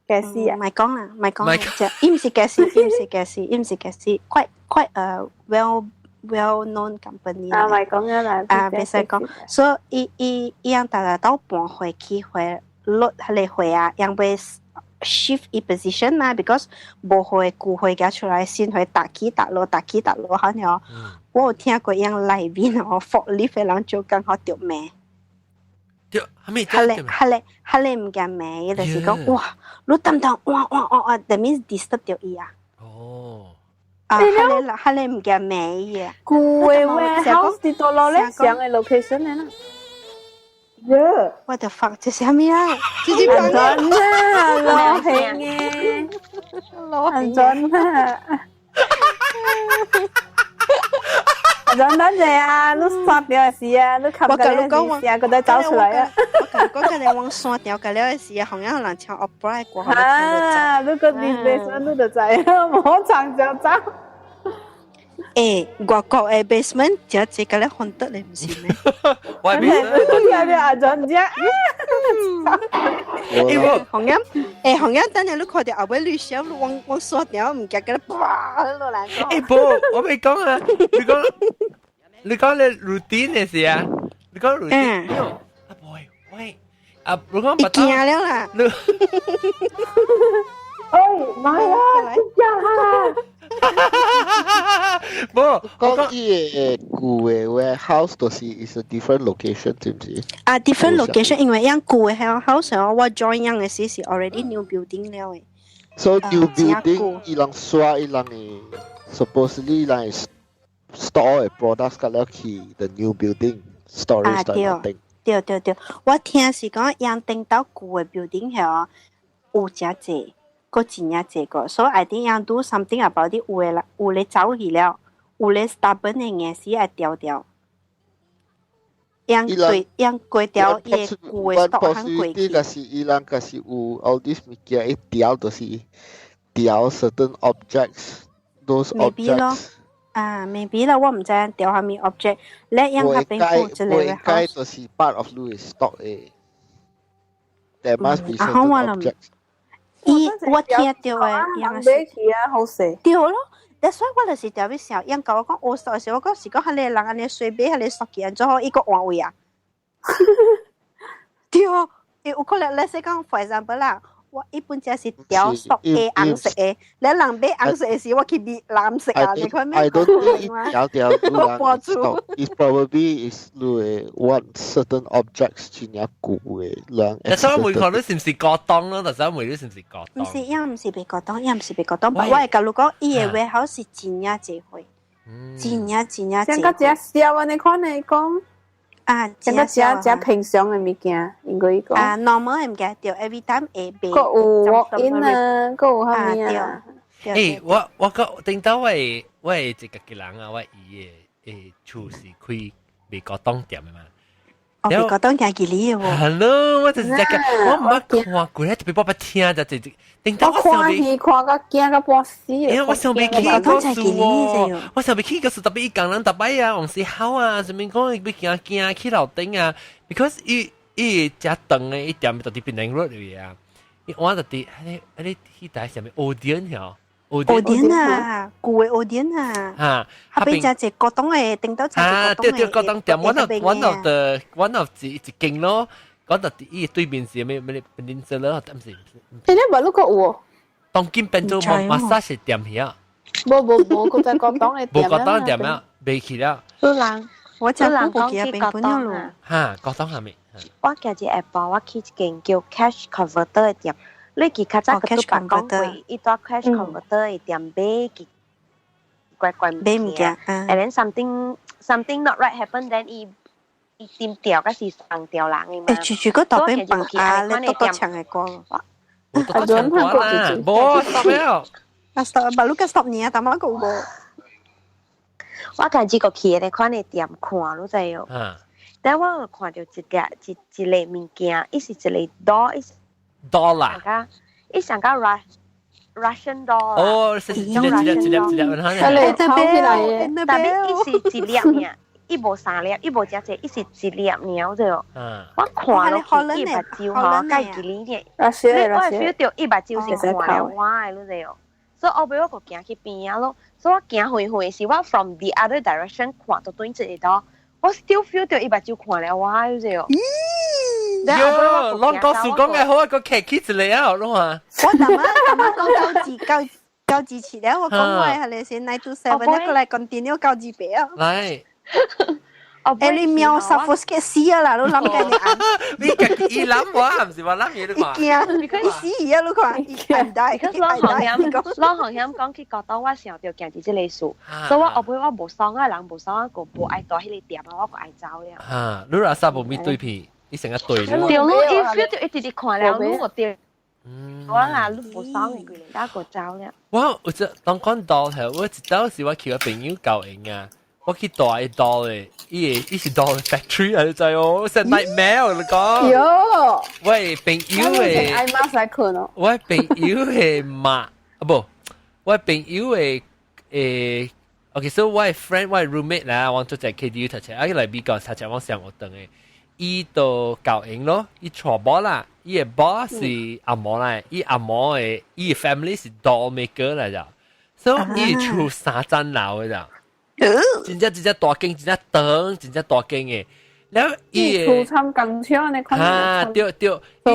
嘅事啊？唔係講啦，伊唔是嘅事 ，quite well known company 啊，咪講咗啦，別使講，所以伊樣大家都搬回機會，落嚟回啊，樣被shift 一 position 啦 ，because 冇會顧會嘅出來，先去打起打落，肯定我有聽過樣內邊哦 ，forklift 嘅人做剛好掉命，掉，係咪？係你唔驚命，有陣時講哇，你等哇，that means disturb 掉伊啊。哦。係你唔驚命嘅。舊嘅 warehouse 跌到落咧，上嘅 location 咧啦。What the fuck？ 這是咩啊？真啊，老興嘅，真啊！真等陣啊！你刷掉嘅事啊，你冚嘅事啊，佢都走出嚟啊！我今日往刷掉嘅了嘅事啊，同樣人唱 opera 過後，啊！你個年齡上你就知啊，冇長就走。外國嘅 basement 這個咧看得你唔是咩？我係 basement，你阿俊啫。紅音，等下你看到後尾綠小往刷掉唔夾嘅，哇！落嚟講。不，我未講啊，你講你 routine 嘅事啊，你講 routine。阿 boy，喂，啊，如果你惊了啦！哎妈呀，真啊！不，講伊舊嘅 warehouse 就是 is a different location，知唔知？啊 ，different location， 因為樣舊嘅 house 我 join 樣嘅時是 already new building 了誒。So new building 伊人刷伊人嘅 supposedly 伊人係 store 嘅 products 隔了去 the new building storage 等。對，我聽是講樣頂到舊嘅 building 係有真濟。個真呀這個，所以 I think 樣 do something about it 有咧走去了，有咧 stubborn 嘅嘢是會掉掉，樣過掉嘢舊嘅 stock 行過去。就是伊人個是有 all this 物件一掉，就是掉 certain objects，those objects。maybe 啦，我唔知掉下面 object，你樣下邊附之類嘅。應該就是 part of Louis stock 嘅。There must be certain objects。我聽到誒，樣係啊，好勢。對咯，但所以我就是特別想，樣講我講我時我講是講係你人安尼隨便係你熟嘅，最後一個換位啊。對，有可能你說講 for example 啦，我一般只是掉熟嘅紅色嘅，你人買紅色嘅時，我去買藍色啊，你看咩？ I don't think 掉，It probably is one certain objects 去人古嘅兩。但係我每個都是唔是過檔咯？但係我每都是唔是過檔？唔是被過檔，唔是被過檔。我係講如果伊嘅 warehouse 是真呀濟回，真呀。像個只小啊，你看你講。像個只平常嘅物件，應該講。normal 唔嘅，對 every time 會被。個有 walk in 啊，個有下面啊。我個頂到我一個嘅人啊，我伊嘅厝是開美國當店嘅嘛。美國當店幾哩喎？Hello， 我就是只個，我唔捌看過，特別我捌聽就頂到我看戲看個驚個半死。我想未去個數喎，我想未去個數特別一工人特別啊，往時好啊，什麼講要行去樓頂啊 ，because 伊只長嘅一點到啲邊頂 road 嚟啊，我就啲喺去睇上面 Odeon 條。Odeon 啊，舊嘅 Odeon 啊，下邊只國東嘅頂到只對，國東店 one of 一間咯，嗰度伊對面是咩Peninsula，唔是？你唔係嗰個喎？當今變做massage店here。冇，佢在國東嘅店。冇國東店啊，未去了。我就講去國東啊。嚇，國東下面。我家隻 Apple， 我去一間叫 Cash Converter 嘅店。你記較早佢都白講過，伊多 cash converter 嘅店買嘅怪物件，and then something not right happen， then 伊掂掉嗰時上掉人嘅嘛。住個度邊辦啊，你多長嘅歌？我多長歌啦，冇 stop 了。stop， 巴魯個 stop 你啊，但係我冇。我家己個去咧看嘅店看咯，就係。但我看到一個物件，伊是一個刀，伊。dollar， 一想到 Russian dollar， 哦，是一粒，但係伊是一粒呢，伊無三粒，伊無只隻，伊是一粒鳥啫。我看落去伊目睭嗬，介幾厘呢？我係 feel 到伊目睭是看了我嘅咯啫。所以我俾我個行去邊啊咯，所以我行回回時，我 from the other direction 看到對一個刀，我 still feel 到伊目睭看了我嘅啫。喲，啷個樹講嘅好一個劇起嚟啊，好嘛？我講九字詞咧，我講我係你先9 to 7，一個嚟 continue 9字8啊。嚟，你秒10分死啊啦！你諗緊你啊？你佢諗我唔是話諗嘢都嘛？你死啊！你看，大，老行險講佢覺得我想要行至這裡樹，所以我後尾我無爽啊，人無爽個無愛到迄個店啊，我個愛走了。嚇，你話沙布咪對片？你成日對咯，掉咯，伊 feel 到一直直看了，你我掉，我啦，你無爽嘅佢嚟打個走了。我就當講到係，我一早時我叫個朋友教應啊，我去大一道咧，伊是大 factory 啊，就係我成 nightmare 嚟講。喲，喂，朋友嘅，愛媽使困哦。我朋友嘅媽啊不，我朋友嘅OK，so 我 friend 我 roommate 啦，我做隻 KTV 讀冊，啊嚟美國讀冊，我上學堂嘅。伊都教應咯，伊傳播啦，伊嘅 boss 是阿嬷啦，伊阿嬷嘅伊嘅 family 是 doll maker 嚟咋，所以伊出3層樓嘅咋，真正大間，真正長，真正大間嘅。了伊出参工廠呢，对，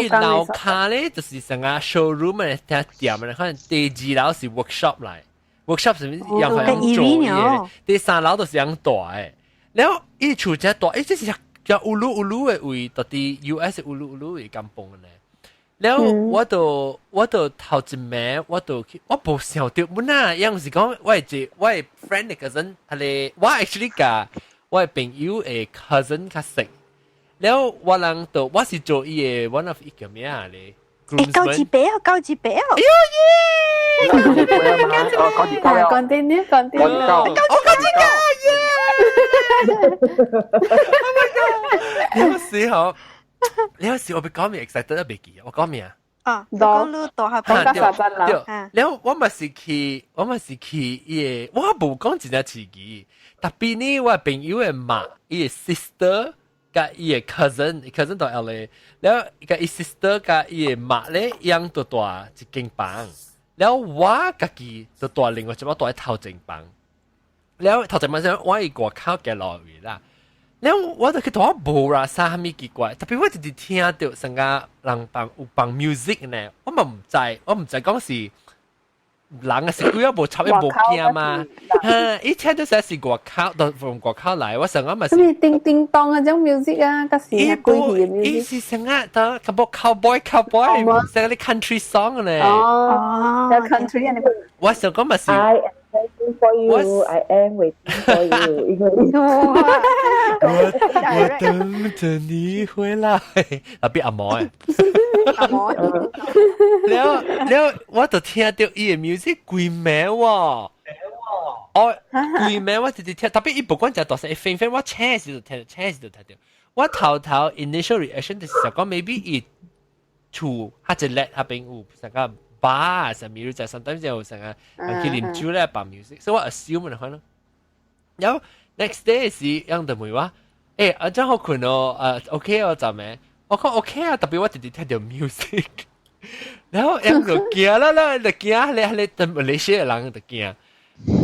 伊楼骹咧就是成个 showroom 咧，睇店咧，可能第二樓是 workshop 嚟，workshop 是咩？又係咁做嘢，第三樓就是咁大嘅。了伊厝只大，即是叫烏魯嘅位，到啲 US 烏魯嘅咁崩咧。แล้ว我就頭一暝我冇想到本來樣是講我係 friend 嘅 cousin 係咧我 actually 㗎我係朋友嘅 cousin 較識แล้ว我是做伊嘅 one of 伊叫咩啊咧高級杯啊高級杯啊哎呦耶高級杯啊continue我高級杯耶 Oh my god 有時候你有時我被講咩 excited 都未記啊！我講咩啊？啊，講到大下講到實啦。對，然後我咪是去伊個，我冇講真正刺激，特別呢我朋友嘅媽，伊個 sister 甲伊個 cousin 到 LA，然後甲伊 sister 甲伊個媽咧養到大一間房，然後我家己就大另外一個大頭前房，然後頭前房上我係外口嘅落去啦。然後我就去同我冇啦，啥咪奇怪，特別我直接聽到成個人有放 music 呢，我唔知講是人嘅食鬼冇插一冇驚嘛，一聽到實是外口，到從外口嚟，我成個咪是。咁叮叮當嗰種 music 啊，嗰時係鬼嘅 music。伊是成個當個部 cowboy，成個啲 country song 呢。哦，有 country 啊，我想講咪是。waiting for you, I am waiting for you. 我等着你回來，啊變阿嬷誒，阿嬷，了我就聽到伊嘅 music 鬼名喎，哦鬼名我直接聽，特別伊不管就大聲，飛我車時就聽到，我頭 initial reaction 就是講 maybe 伊厝下一列下邊有成個。bar 上面就 sometimes 就成日去啉酒咧放 music， 所以我 assume 嚟看咯。然後 next day 是樣就問我，誒阿張好困哦，OK 我就咩？我講 OK 啊，特別我直接聽到 music， 然後樣就驚啦，就驚你對馬來西亞人就驚。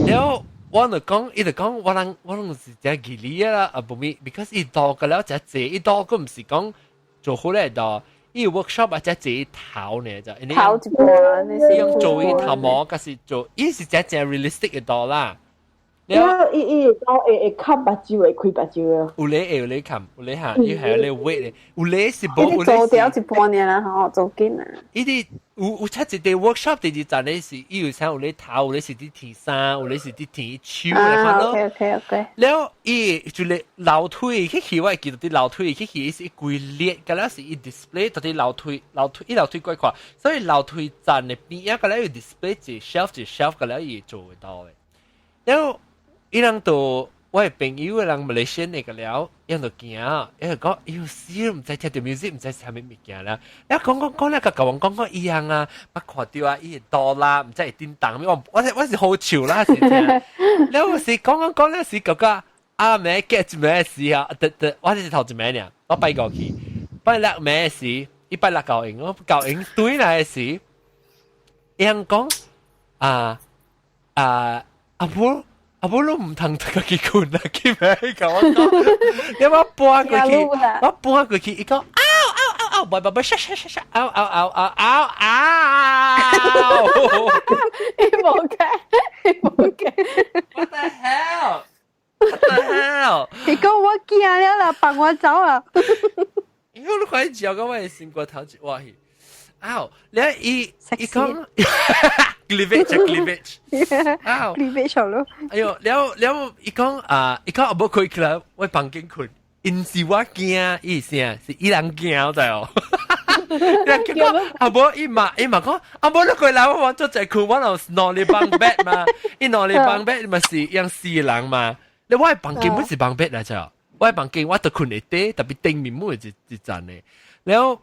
然後我就講，伊就講我人是只吉利啦，啊唔咪 because 伊多個了只濟，伊多個唔是講做好咧多。伊 workshop 或者自己頭呢就，頭一半你用做伊頭模，嗰時做，伊是只 realistic 嘅多啦。然後伊講會吸目睭會開目睭啊。有咧看，有咧嚇，伊係咧 wait 咧，有咧是冇，有咧做掉一半年啦，嗬，做緊啊。伊啲有出一啲 workshop 第二站咧是，伊有請有咧頭，有咧是啲天衫，有咧是啲天手嚟看咯。OK。然後伊就咧樓梯去我記得啲樓梯去是一規列，㗎啦是伊 display 到啲樓梯怪怪，所以樓梯站嘅邊一㗎啦要 display 一 shelf 㗎啦要做得到嘅。然後伊人到我係朋友嘅人馬來西亞嚟嘅了，伊就驚，伊就講要死唔知聽到 music 唔知係咩物件啦。一講咧個舊王講一樣啊，不看到啊，伊多啦，唔知係點當我是好潮啦，是聽。แล้ว我是講咧是嗰個阿妹 get 咩事啊？我係頭一名呢，我拜過去，拜六咩事？伊拜六教營，我教營對嚟事，伊人講阿婆都唔通個結婚啦，佢咪講我講，你我搬過去，伊講喂，嚇，你冇嘅，What the hell？你講我驚了啦，放我走啦！因為你快照咁，我係先過頭一話去。你伊講 cleavage， cleavage 咯。哎呦，了伊講伊講阿冇開起來，我房間困，因是我驚，伊聲是伊人驚就哦。人講阿冇伊嘛講阿冇你過來，我做隻困，我就攞你房 bed 嘛，伊攞你房 bed 咪是樣四人嘛。你我係房間本是房 bed 嚟啫，我係房間我就困嚟啲，特別頂面門一陣嘅。แล้ว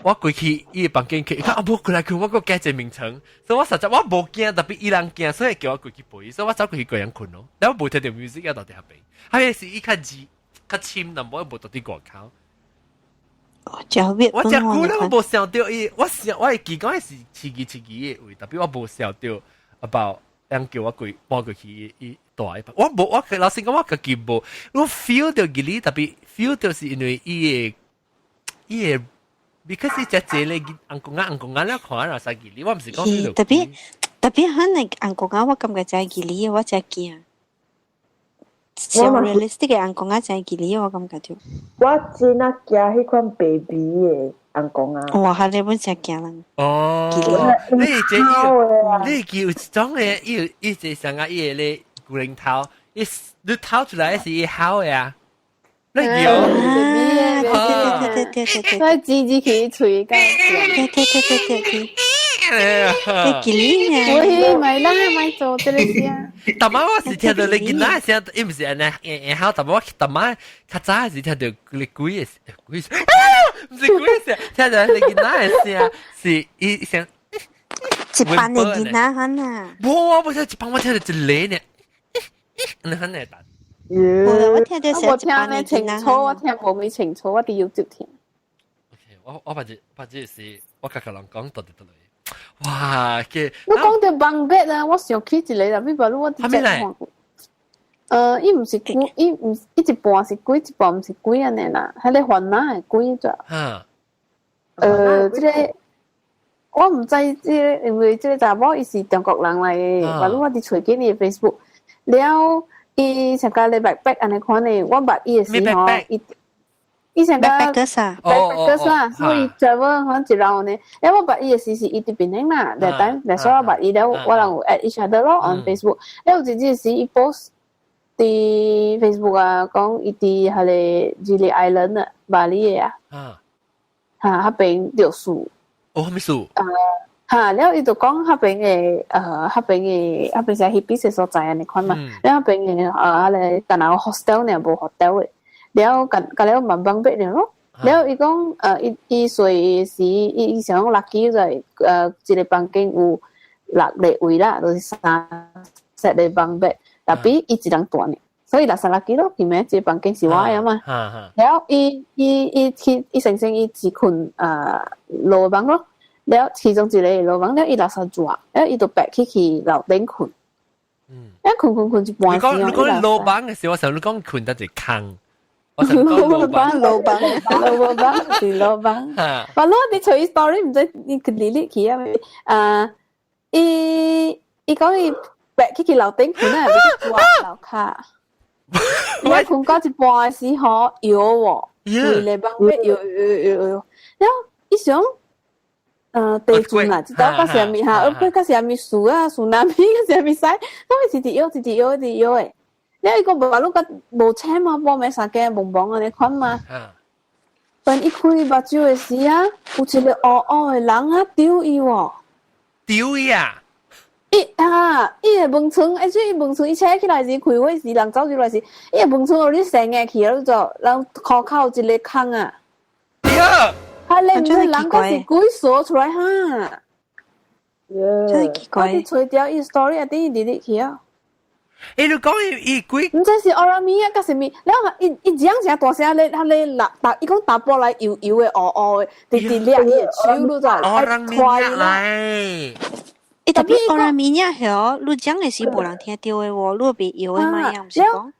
我過去伊房間去，伊講冇過來佢，我個記者名稱，所以我實在我冇驚，特別伊人驚，所以叫我過去陪，所以我走過去個人困咯。แล้ว冇聽到 music 一到底下邊，係是伊較字較深，但冇到啲國口。我只估咧，我冇想到伊，我係記講係刺激嘅位，特別我冇想到 about 人叫我過去伊大一班，我老實講我個記冇，我 feel 到佢特別 feel 就是因為伊個 because 伊只隻咧紅公鴨咧看啦曬吉利，我唔是講 feel 到。特別可能紅公鴨我感覺真係吉利，我真係驚。像 realistic 嘅紅公鴨真係吉利，我感覺到。我真係驚迄款 baby 嘅紅公鴨。哇！係你本真係驚人。哦，你叫種嘅，伊只上個伊個咧古靈頭，你頭出來是好嘅啊。你叫，所以自己去吹㗎。你吉利啊！我咪啦，咪做這個聲。但係我是聽到你見那聲，伊唔是安尼，好，但係我較早是聽到你鬼嘅聲，唔是鬼嘅聲，聽到你見那嘅聲是伊聲。一般嘅囡仔可能。我不是一般，我聽到一類呢，你很難打。我聽到我聽咧清楚，我聽冇咪清楚，我哋要接聽。OK， 我把這是我甲人講到得來。哇！嘅，我講到幫別啊，我想起一個啦，比如我直接看過。伊唔是龜，伊一半是龜，一半唔是龜安尼啦，係咧番仔嘅龜咋。即個我唔知即個，因為即個查某伊是中國人嚟嘅，話我哋隨見伊 Facebook，了伊成個咧 backpack 安尼款嘅，我捌伊嘅時候，伊成個 backpacker 所以 travel 可能一路呢，因為我捌伊嘅時是伊啲邊興啦，但所以我捌伊了，我人有 at each other 咯 on Facebook，了有一陣時伊 post 啲 Facebook 啊，講伊啲係咧 Gili Island 啊，巴黎嘅啊，嚇邊條樹。哦，咩樹？了伊就講迄邊嘅迄邊是 hippies 嘅所在安尼款嘛，了迄邊嘅咧，但係 hostel 呢無 hotel 嘅，了隔了慢慢逼了咯。了伊講伊隨時伊想 lucky 就係一個房間有6個位啦，就是3 set 個房間，特別伊一人大呢，所以60 lucky 咯，佢咩一個房間是我嘅嘛。了伊成伊只困落房咯。了其中一個落房了，伊60住啊，了伊就白去樓頂困。困一半時。你講落房嘅時候，我想你講困得一坑。落房是落房。話咯，你隨 story 唔知你delete 佢啊？伊講伊白去樓頂困啊，你住樓下。你困到一半時候搖喎，你房邊搖，了伊想。地磚啦，一道到下面嚇，到下面樹啊，樹南邊到下面曬，都係一直搖誒。你一個話碌個無車嘛，幫咩啥嘅蒙蒙啊？你看嘛。但一開目睭嘅時啊，有一個黑黑嘅人啊，丟伊喎。丟伊啊！伊個門窗，伊門窗伊扯起來時，開會時人走出來時，伊個門窗有啲成日去了就，然後口一個坑啊。係你唔係人嗰時鬼鎖出來哈，真係奇怪。我哋除掉伊 story 啊，啲delete去啊。你講伊鬼，唔知是奧拉米啊，甲什麼？然後伊講成大聲咧，伊講打波來搖搖嘅，嘅，啲掠伊嘅手都在，奧拉米嚟。伊特別奧拉米呀，係你講嘅是無人聽到嘅喎，你別搖嘅嘛樣，唔是講。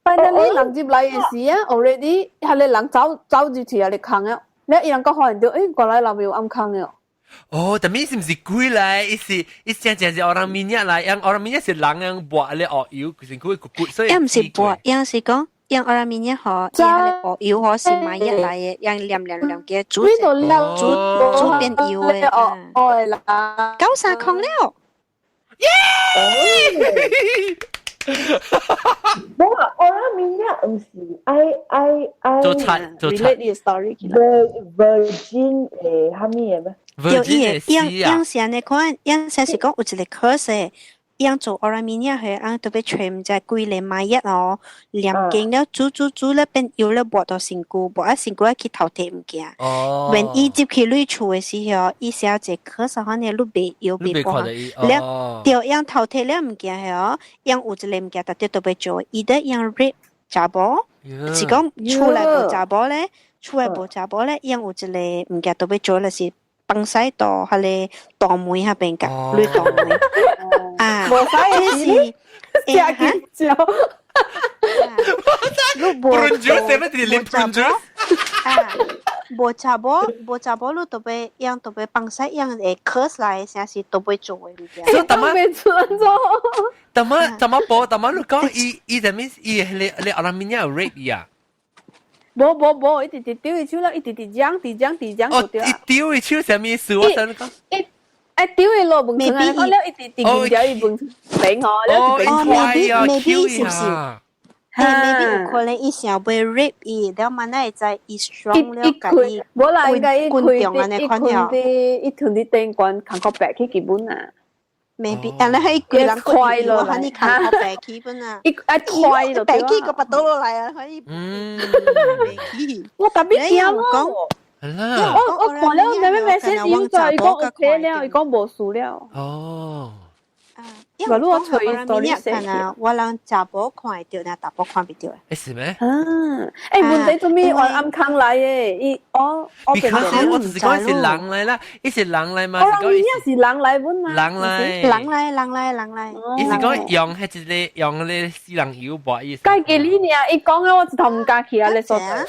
反正你人接來嘅時啊 ，already 係你人走住條你坑啊。你一人個可能就過來那邊有暗坑了。哦，但係是唔是鬼嚟？伊正是奧拉米亞嚟，奧拉米亞是人樣畫咧學油，佢成佢骨，所以唔是畫，樣是講，樣奧拉米亞學，伊係學油學是買一嚟嘅，樣黏嘅煮變油嘅。哦啦，93空了。我話我拉面一唔是 I 做菜 relate story virgin 蝦咩嘢咩？有樣時你看，樣時是講有一個 course，樣做奧拉米亞係樣特別全在規個買一哦，黏勁了煮了變油了薄到身軀，薄啊身軀去頭鐵唔驚。when 伊接去你厝嘅時候，伊小姐 course 可能你別油別薄，了掉樣頭鐵了唔驚係哦，樣有一個唔驚，特別特別做，伊得樣 rape 查甫，是講出來無查甫咧，樣有一個唔驚特別做咧是。放曬到佢哋當妹下邊㗎，女當妹啊，冇曬嘅事，嚇，冇曬 Prune juice apa tadi lip prune juice? Bo chabo lu tobe yang tobe bangsa yang curse 来，像是都不做的，你知道？所以他们没做。怎么你讲伊在面伊你阿拉面有 rape 呀？冇，一直丢伊手啦，一直講就對啦。一丟伊手什麼意思？我想講。丟伊落門上啊，我了一直見掉伊門俾我，了一直俾我。maybe 是不是？maybe 有可能伊想被 rape 伊，แล้วมันได้ใจ伊 strong 了個伊。冇啦，應該伊捆屯啲電管韓國白去基本啊。maybe 但係佢人快咯，喺你韓國白起本啊。一快就白起個拔刀落嚟啊，可以。我特別驚咯。我看了你咩先要再講 OK 了，伊講無事了。哦。我如果隨到呢日啊，我讓查甫看得到，但查甫看唔到誒是咩？問題做咩我暗坑嚟嘅？我只是講是人嚟啦，伊是人嚟嘛？我諗伊是人嚟本嘛？人嚟。伊是講用迄一個用咧死人油薄意思。介記你呢？伊講嘅我一頭唔敢去啊！你所在。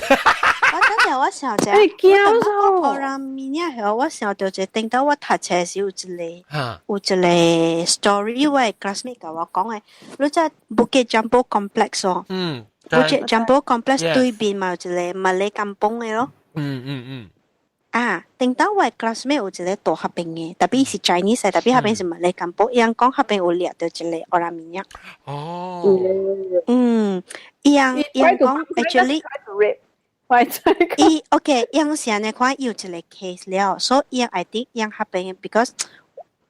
我想者，我讓明日後我想到就等到我讀冊時有一個 story， 因為 classmate 甲我講嘅，你知 Bukit Jambul Complex 哦，Bukit Jambul Complex 對面嘛有一個Malay kampung嘅咯，等到我 classmate 有一個大合併嘅，特別是 Chinese， 特別合併是Malay kampung， 伊講合併有掠到一個我明日，伊講 actually。OK， yang 先呢款有一個 case 了，所以 I think yang 合併 ，because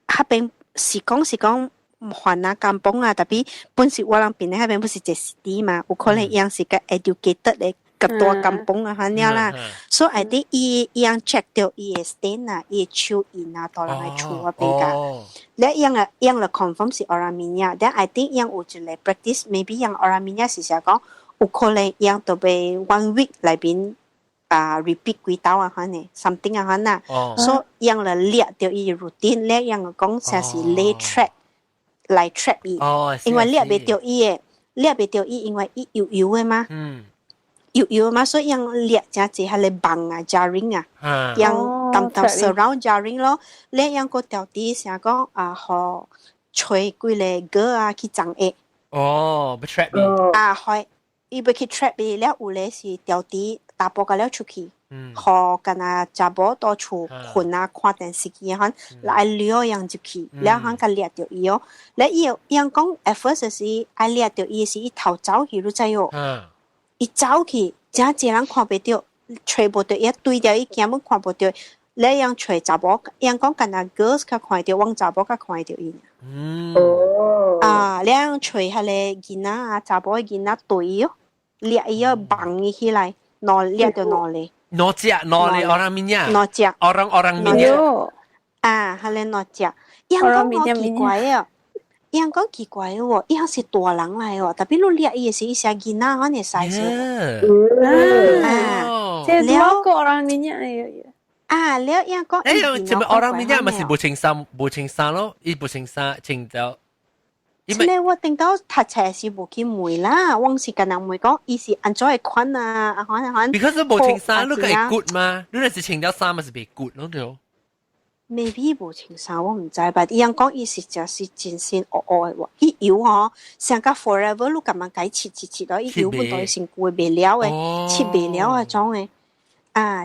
合併是講還那間幫啊，特別本時我人邊呢合併不是一 city 嘛，有可能 yang 是個 educated 嘅個大間幫啊，咁樣啦，所以 I think 伊 yang check 到伊嘅 stain 啊，伊嘅手印啊，到人嘅厝啊邊個，咧 yang 嚟 confirm 是 orang minyak， then I think yang 有一個 practice，maybe yang orang minyak 是想講。有可能樣都被 one week 裏邊repeat 幾道啊，可能 something 啊，可能，所以樣嚟掠到伊 routine， 掠樣講像是 lay trap 來 trap 伊，因為掠袂到伊，因為伊油嘅嘛，油嘛，所以樣掠真濟係嚟綁啊 jarring 啊，樣淡 surround jarring 咯，掠樣個條啲成講學吹幾個歌啊去爭壓，被 trap 伊，係。伊要去 trap 伊了，有咧是條啲打波個了出去，和跟啊查甫到處困啊看電視機啊，來撩樣入去，了響個掠到伊哦，咧伊樣講 at first 是愛掠到伊是伊頭走去，你知哦，伊走去，真濟人看袂到，找無到，伊對掉伊根本看無到，咧樣找查甫，樣講跟啊 girls 較看到，往查甫較看到伊。咧樣找下咧囡仔啊，查甫嘅囡仔對哦。掠伊個綁伊起來，攞掠到攞嚟。攞隻orang minyak。攞隻。orang minyak。係咧攞隻。伊講講奇怪啊，伊講奇怪喎，伊係大人嚟喎，特別你掠伊是伊些囡仔可能細小。即係兩個 orang minyak 了伊講。係咪 orang minyak 咪是無清衫咯？伊無清衫清咗。咧我聽到讀冊是無去問啦，往時間人問講，伊是安怎會款啊？可能。Because 無清衫，你係 good 嘛？你係清咗衫咪是袂 good 咯？對。Maybe 無清衫我唔知，但伊樣講伊是就是真心惡惡嘅喎，伊油嗬，成個 forever 你咁樣解切到伊油本來成攰袂了嘅，切袂了啊種嘅，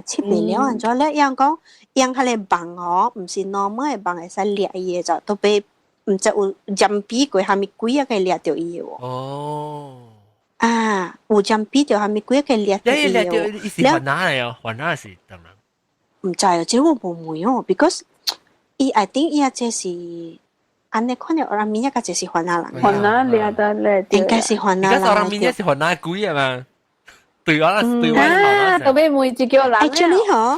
切袂了啊種咧，樣講樣係嚟綁嗬，唔是 normal 嘅綁係使掠嘢就都被。唔知有針筆過，係咪幾啊個掠到伊喎？有針筆就係咪幾啊個掠到伊喎？伊是雲南嚟哦，雲南是點樣？唔知啊，這我冇問哦 ，because 伊 I think 伊這是安尼看到orang minyak 個就是雲南人。雲南掠到咧，應該是雲南人。orang minyak 是雲南幾啊嘛？對我特別每隻叫人。Actually 嗬，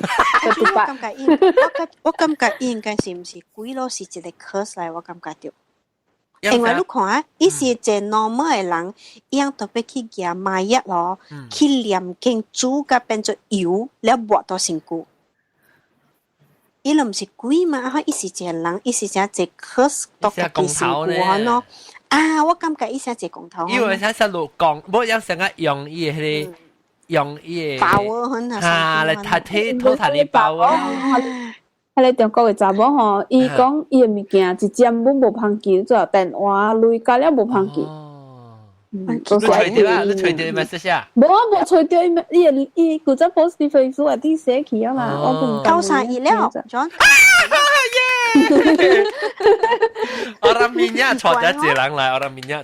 我感覺應該是唔是鬼咯，是一個 curse 嚟，我感覺到。因為你看啊，伊是一個 normal 嘅人，伊樣特別去夾麻藥咯，去念經煮甲變做油，了抹到身軀。伊就唔是鬼嘛，伊是一個人，伊是一個 curse 到家己身軀咯。啊，我感覺伊寫一公頭。因為佢實路講，冇有成日用伊迄個用伊包啊，很啊，嚟睇睇偷睇你包啊。迄個中國嘅查某吼，伊講伊嘅物件一針本無芳記，做電話類加了無芳記。你吹掉啦，你吹掉咪識下？無啊，無吹掉伊古早 post 啲 Facebook 啲寫起啊嘛，我唔夠晒熱了，John。Orang minyak 坐咗一人嚟，orang minyak。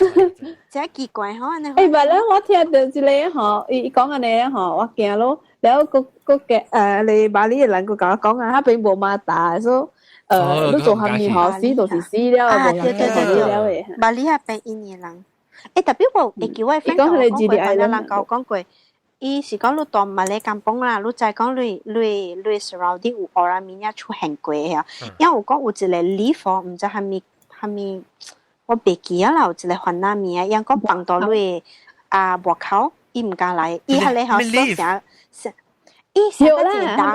真奇怪嗬，你。誒，唔係咧，我聽到一個嗬，伊講安尼嗬，我驚咯，然後個你馬里嘅人個講啊，他並無馬大，所以你做下面嗬死就是死了，冇人死了嘅。馬里係俾印尼人，誒特別我會叫我 friend 講過，有人講過。伊是講你當馬來甘榜啦，你再講你 surrounding 有orang minyak 出現過呀，因為有講有一個理貨，唔知係咪我別記啊啦，有一個番那名，因講放到你啊門口，伊唔敢來，伊係你學成，伊成個一打，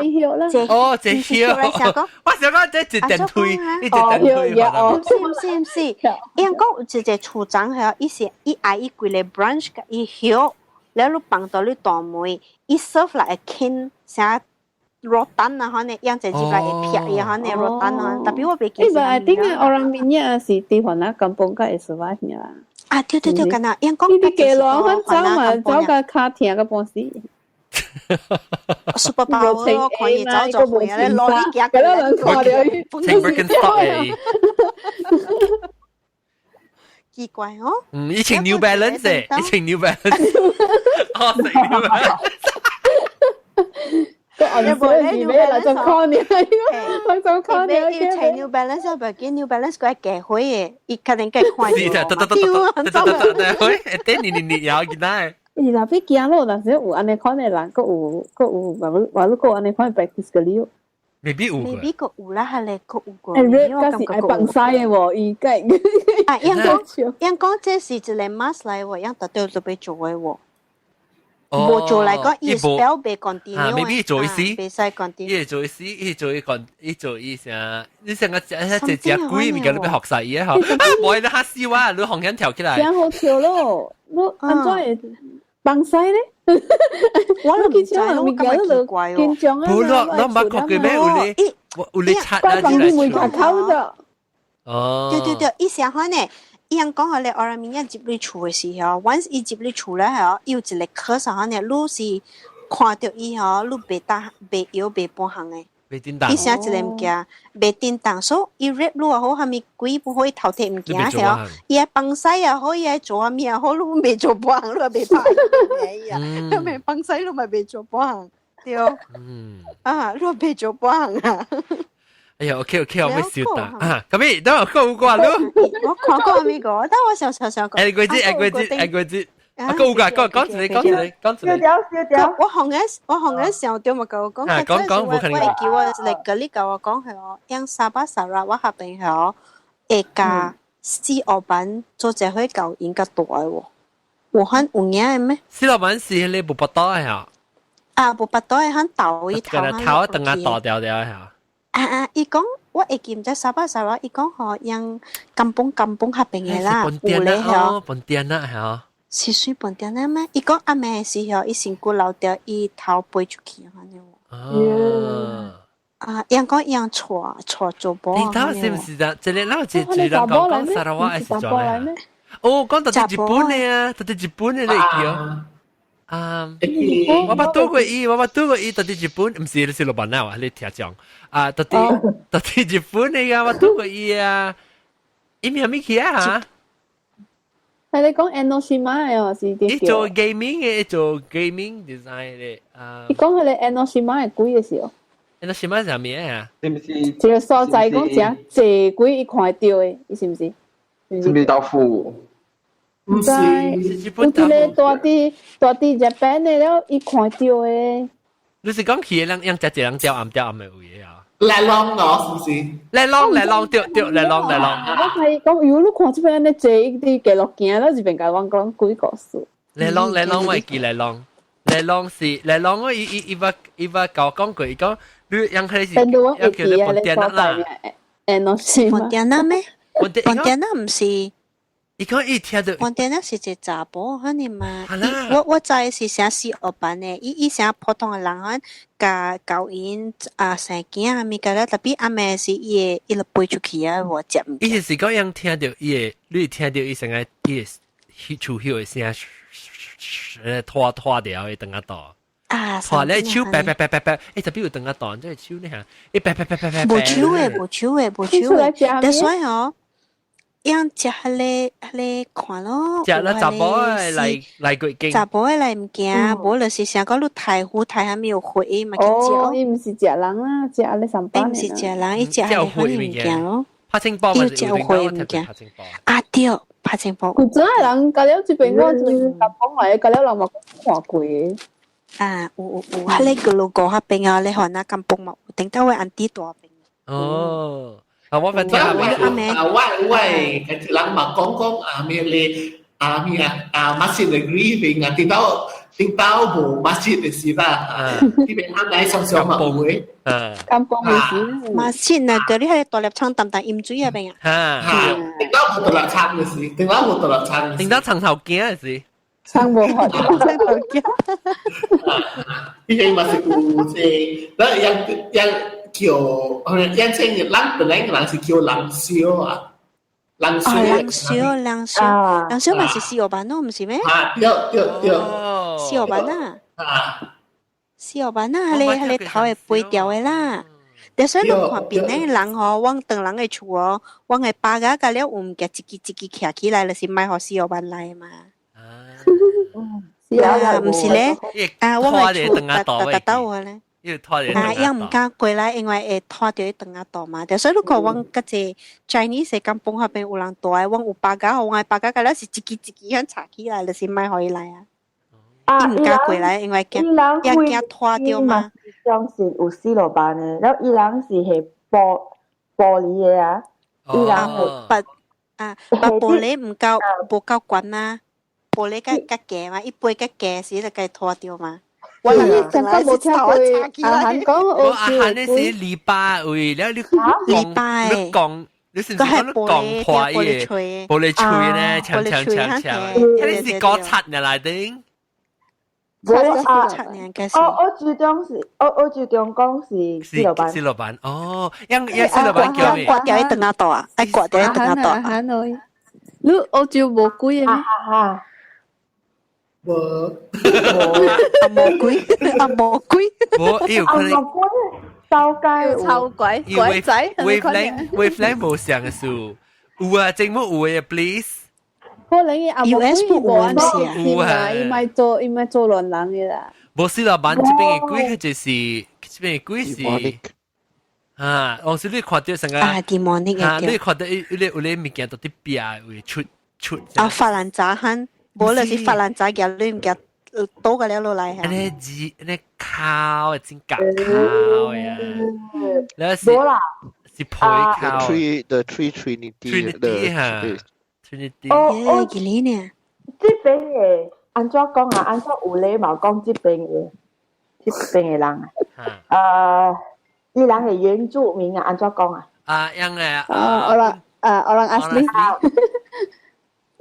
哦，這曉，我想講這一電推，一電推，唔是，因講有一個處長係，伊嗌伊規個 branch 嘅，伊曉。แล้วลูกปังตัวลูกต่อมวยอีเซิร์ฟละเคนเสียรถตันนะฮะเนี่ยยังจะจีบละเพียยังฮะเนี่ยรถตันฮะแต่พี่ว่าไปกินสิที่ไงorang minyakสิที่หัวหน้ากำปงก็เอสวาเนี่ยละอ่ะเดี๋ยวกันนะยังก็ที่เกล้อมันเจ้ามาเจ้าก็คาเทียกับปองสิซูเปอร์พาวเวอร์可以找做會啊你攞啲夾嘅啦Tim Birkenstock 嚟奇怪哦，以前 New Balance 以前 New Balance， 哦，食 New Balance， 個銀水魚咩嚟就 con 你，我就 con 你。要請 New Balance 啊，唔見 New Balance 佢係假貨嘅，伊肯定假款。是的，對，你有見到？而那邊見咯，但是有安尼款嘅人，個有話如果安尼款 practice 嘅了。未必個有啦，係你個有個。嗰時係崩曬嘅喎，已經。啊，因講這是一個 mask 嚟喎，因特對就被做嘅喎。冇做嚟講，伊 spell 被 continue。未必做意思。被曬 continue。伊做意思，伊做意思啊！你成個只鬼物件你俾學晒嘢嗬？啊，冇你嚇笑啊！你紅人跳起來。真好跳咯！你安怎會崩曬咧？我都唔知，我咁奇怪喎。冇咯，我唔係學嘅咩？有你刷啊！你會卡口的。哦。對，伊成可呢？伊人講下你orang minyak接你厝嘅時候 ，once 伊接你厝咧係有一個科上可能你是看到伊嗬，你別打別搖別半行嘅。別叮當。伊成一個物件，別叮當，所以伊 rap 路又好，係咪鬼不可以頭貼物件係哦？伊係崩西又好，伊係做下面又好，你未做半行，你係別拍嘅呀，你咪崩西，你咪別做半行，對。啊，你別做半行啊！哎呀 ，OK， 我咪笑得啊！咁樣等我講過咯。我看過呢個，但我想講。誒，佢知，我講過，講住你。我紅嘅時候對咪夠講。講，冇肯定。我叫我嚟嗰呢個我講係我，因沙巴沙拉我合併係我，一家四老闆做這會夠應該大喎。我看有嘢咩？四老闆是你不多呀？啊，不多係很倒一頭。頭等下倒掉係。伊講我會見在沙巴沙拉，伊講嗬，因金崩合併嘅啦，本店啦，本店啦係啊。是水本店啦咩？伊講阿妹時候，伊身軀流掉，伊頭飛出去安尼喎。啊，因講因錯做波。你睇是唔是啊？這裡嗱，這人講沙拉話係做咩？哦，講到日本嘅啊，到日本嘅嚟叫。我捌拄過伊，到日本，唔是你是老闆啊，你聽講啊，到日本嚟啊，我拄過伊啊，伊名咩去啊嚇？係你講 Enoshima 嘅喎，是啲。伊做 gaming 嘅，做 gaming design 嘅。你講佢哋 Enoshima 係貴嘅時候。Enoshima 係咩啊？是唔是？一個所在講正濟貴，伊看到嘅，伊是唔是？是唔是豆腐？唔知，有啲咧大啲Japan嘅了，伊看到嘅。你是講佢人食一人吊暗嘅有嘢啊？來浪咯，是唔是？來浪，對，來浪。我係講，如果你看這邊咧坐啲記錄件，咧這邊講講幾個數。來浪，我係記來浪我伊話教講過，伊講你樣開始要叫你本店啦。本店啦咩？本店啦唔是。伊讲伊听到，我哋那是只查甫，可能嘛。我知是寫私學班嘅，伊寫普通嘅人可教教因生囝啊咪個咧，特別阿妹是伊個背出去啊，我接唔。伊是講樣聽到伊，你聽到伊成個伊出竅嘅聲，拖掉嘅等下到。拖咧手白，特別有等下到，即係手呢嚇，伊白。無手嘅，但所以嗬。樣食迄個看咯，食了查甫來過境，查甫來唔驚，無就是想講你太虎太還沒有血嘛，哦，伊唔是食人啦，食咧上班，唔是食人，伊食係可能唔驚咯。拍青包咪有血唔驚，啊對，拍青包。有真係人隔了這邊我這邊搭講來，隔了人嘛看過嘅。啊，有，迄個路過迄邊啊，你看那間崩嘛，頂到位安迪大邊。哦。我份聽下喂，佢人嘛講咩咧？咩masjid negeri 邊聽到無 masjid 嘅事啦。呢邊啱啱上嘛會。kampung嘅事。masjid 啊，嗰啲係獨立倉淡淡鹽水入邊啊。聽到冇獨立倉嘅事，聽到長頭鏡嘅事。長無學，長頭鏡。呢啲嘛是有即係，人叫人稱人本來人是叫人燒啊，人燒咪是豉油版咯，唔是咩？對，豉油版啊，豉油版啊，你頭係背掉嘅啦。但所以你看邊咧人嗬，往等人嘅厝哦，往係巴架架了，唔夾一支徛起來，就是買學豉油版來嘛。唔是咧，我嘅厝特我咧。因唔敢過來，因為會拖到一等下度嘛。所以如果往嗰隻 Chinese 嘅港崩下邊有人住，往有巴架，往巴架嗰咧是一支樣插起來，就是唔可以來啊。伊唔敢過來，因為驚拖掉嘛。當時有四樓班嘅，然後伊人是係玻璃嘅啊，伊人係玻璃唔夠滾嘛，玻璃夾夾嘛，一杯夾夾時就計拖掉嘛。我真係冇聽過阿韓講，我阿韓呢是禮拜喂，然後你講，你是唔是講你講破嘢？玻璃吹呢，長，你是講七年來定？我注重是，我注重講是四樓班哦，樣四樓班叫咩？刮掉一等下度啊，刮掉一等下度。你我就冇貴嘅咩？無鬼，我有可能臭鬼仔，wavelength 冇上嘅數，有啊，政府有嘅 please。可能阿US 冇安事啊，伊咪做亂人嘅啦。冇事啦，版這邊嘅鬼佢就是這邊嘅鬼是我是你看到成個demonic 嘅，你看到有物件到啲邊會出法蘭扎亨。無就是法蘭仔嘅，你唔夾倒個了落嚟係。你靠，真假靠呀！那是配靠。The three Trinity 哈 ，Trinity。幾年呢？這邊嘅按怎講啊？按怎有禮貌講這邊嘅人啊？伊人係原住民啊？按怎講啊？樣嘅orang asli。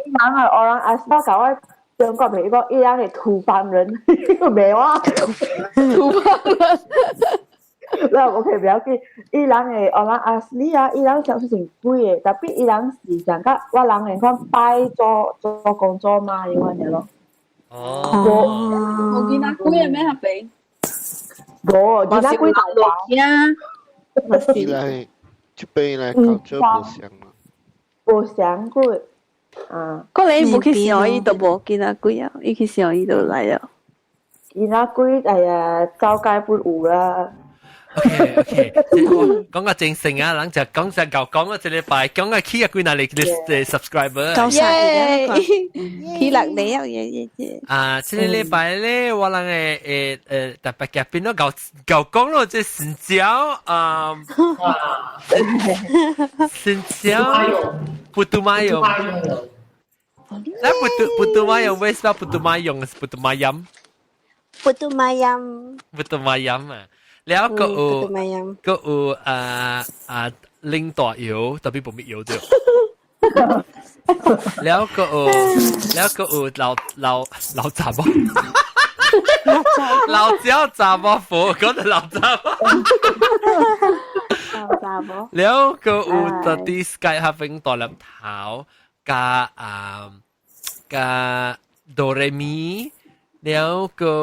人係orang asli，搞我中國譬如講，伊人係土方人，咩話？土方人。那 OK， 不要緊。伊人係orang asli啊，伊人就是成貴嘅，特別伊人時常甲我人係講拜做工作嘛，咁樣嘢咯。我見阿貴係咩合比？我見阿貴大把啊。伊來這邊來culture不相啊。不相貴。嗰你冇去上依度冇見阿貴啊？伊去上依度嚟啊？見阿貴周街不有啦。OK， 講個正性啊，人就講就舊講個這禮拜講個起阿貴哪裡嘅 subscriber。起落嚟啊！這禮拜咧，我人特別嘅變咗舊講咯，即係神教神教Putu Mayong。那Putu Mayong，為什麼Putu Mayong是Putu Mayam？Putu Mayam 啊，แล้วก็領導油，特別冇乜油啫。แล้วก็老雜麼？老椒雜麼火？嗰度老雜麼？แล้วก็ตอนที่สกายฮับเป็นตัวลำเท้ากาโดเรมีแล้วก็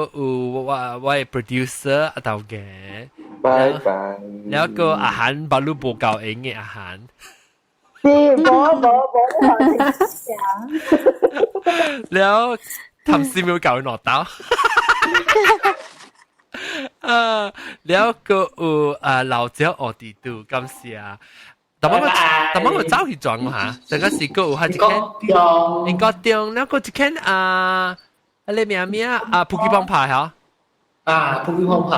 ว่าโปรดิวเซอร์อาตาวแกแล้วก็อาหารบาลูโบเก่าเองไงอาหารแล้วทำซีมิลเก่าหนอเต้าแล้วก็老椒อดีดูกำเสียแต่มันก็เจ้าที่จองฮะแต่ก็สิก็有一間英國中แล้วก็一間อะไร咩普吉邦牌嚇普吉邦牌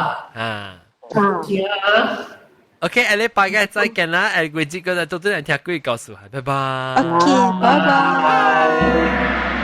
OK，下禮拜嘅再見啦，季節嗰度到底兩條鬼告訴下，拜拜。OK，拜拜。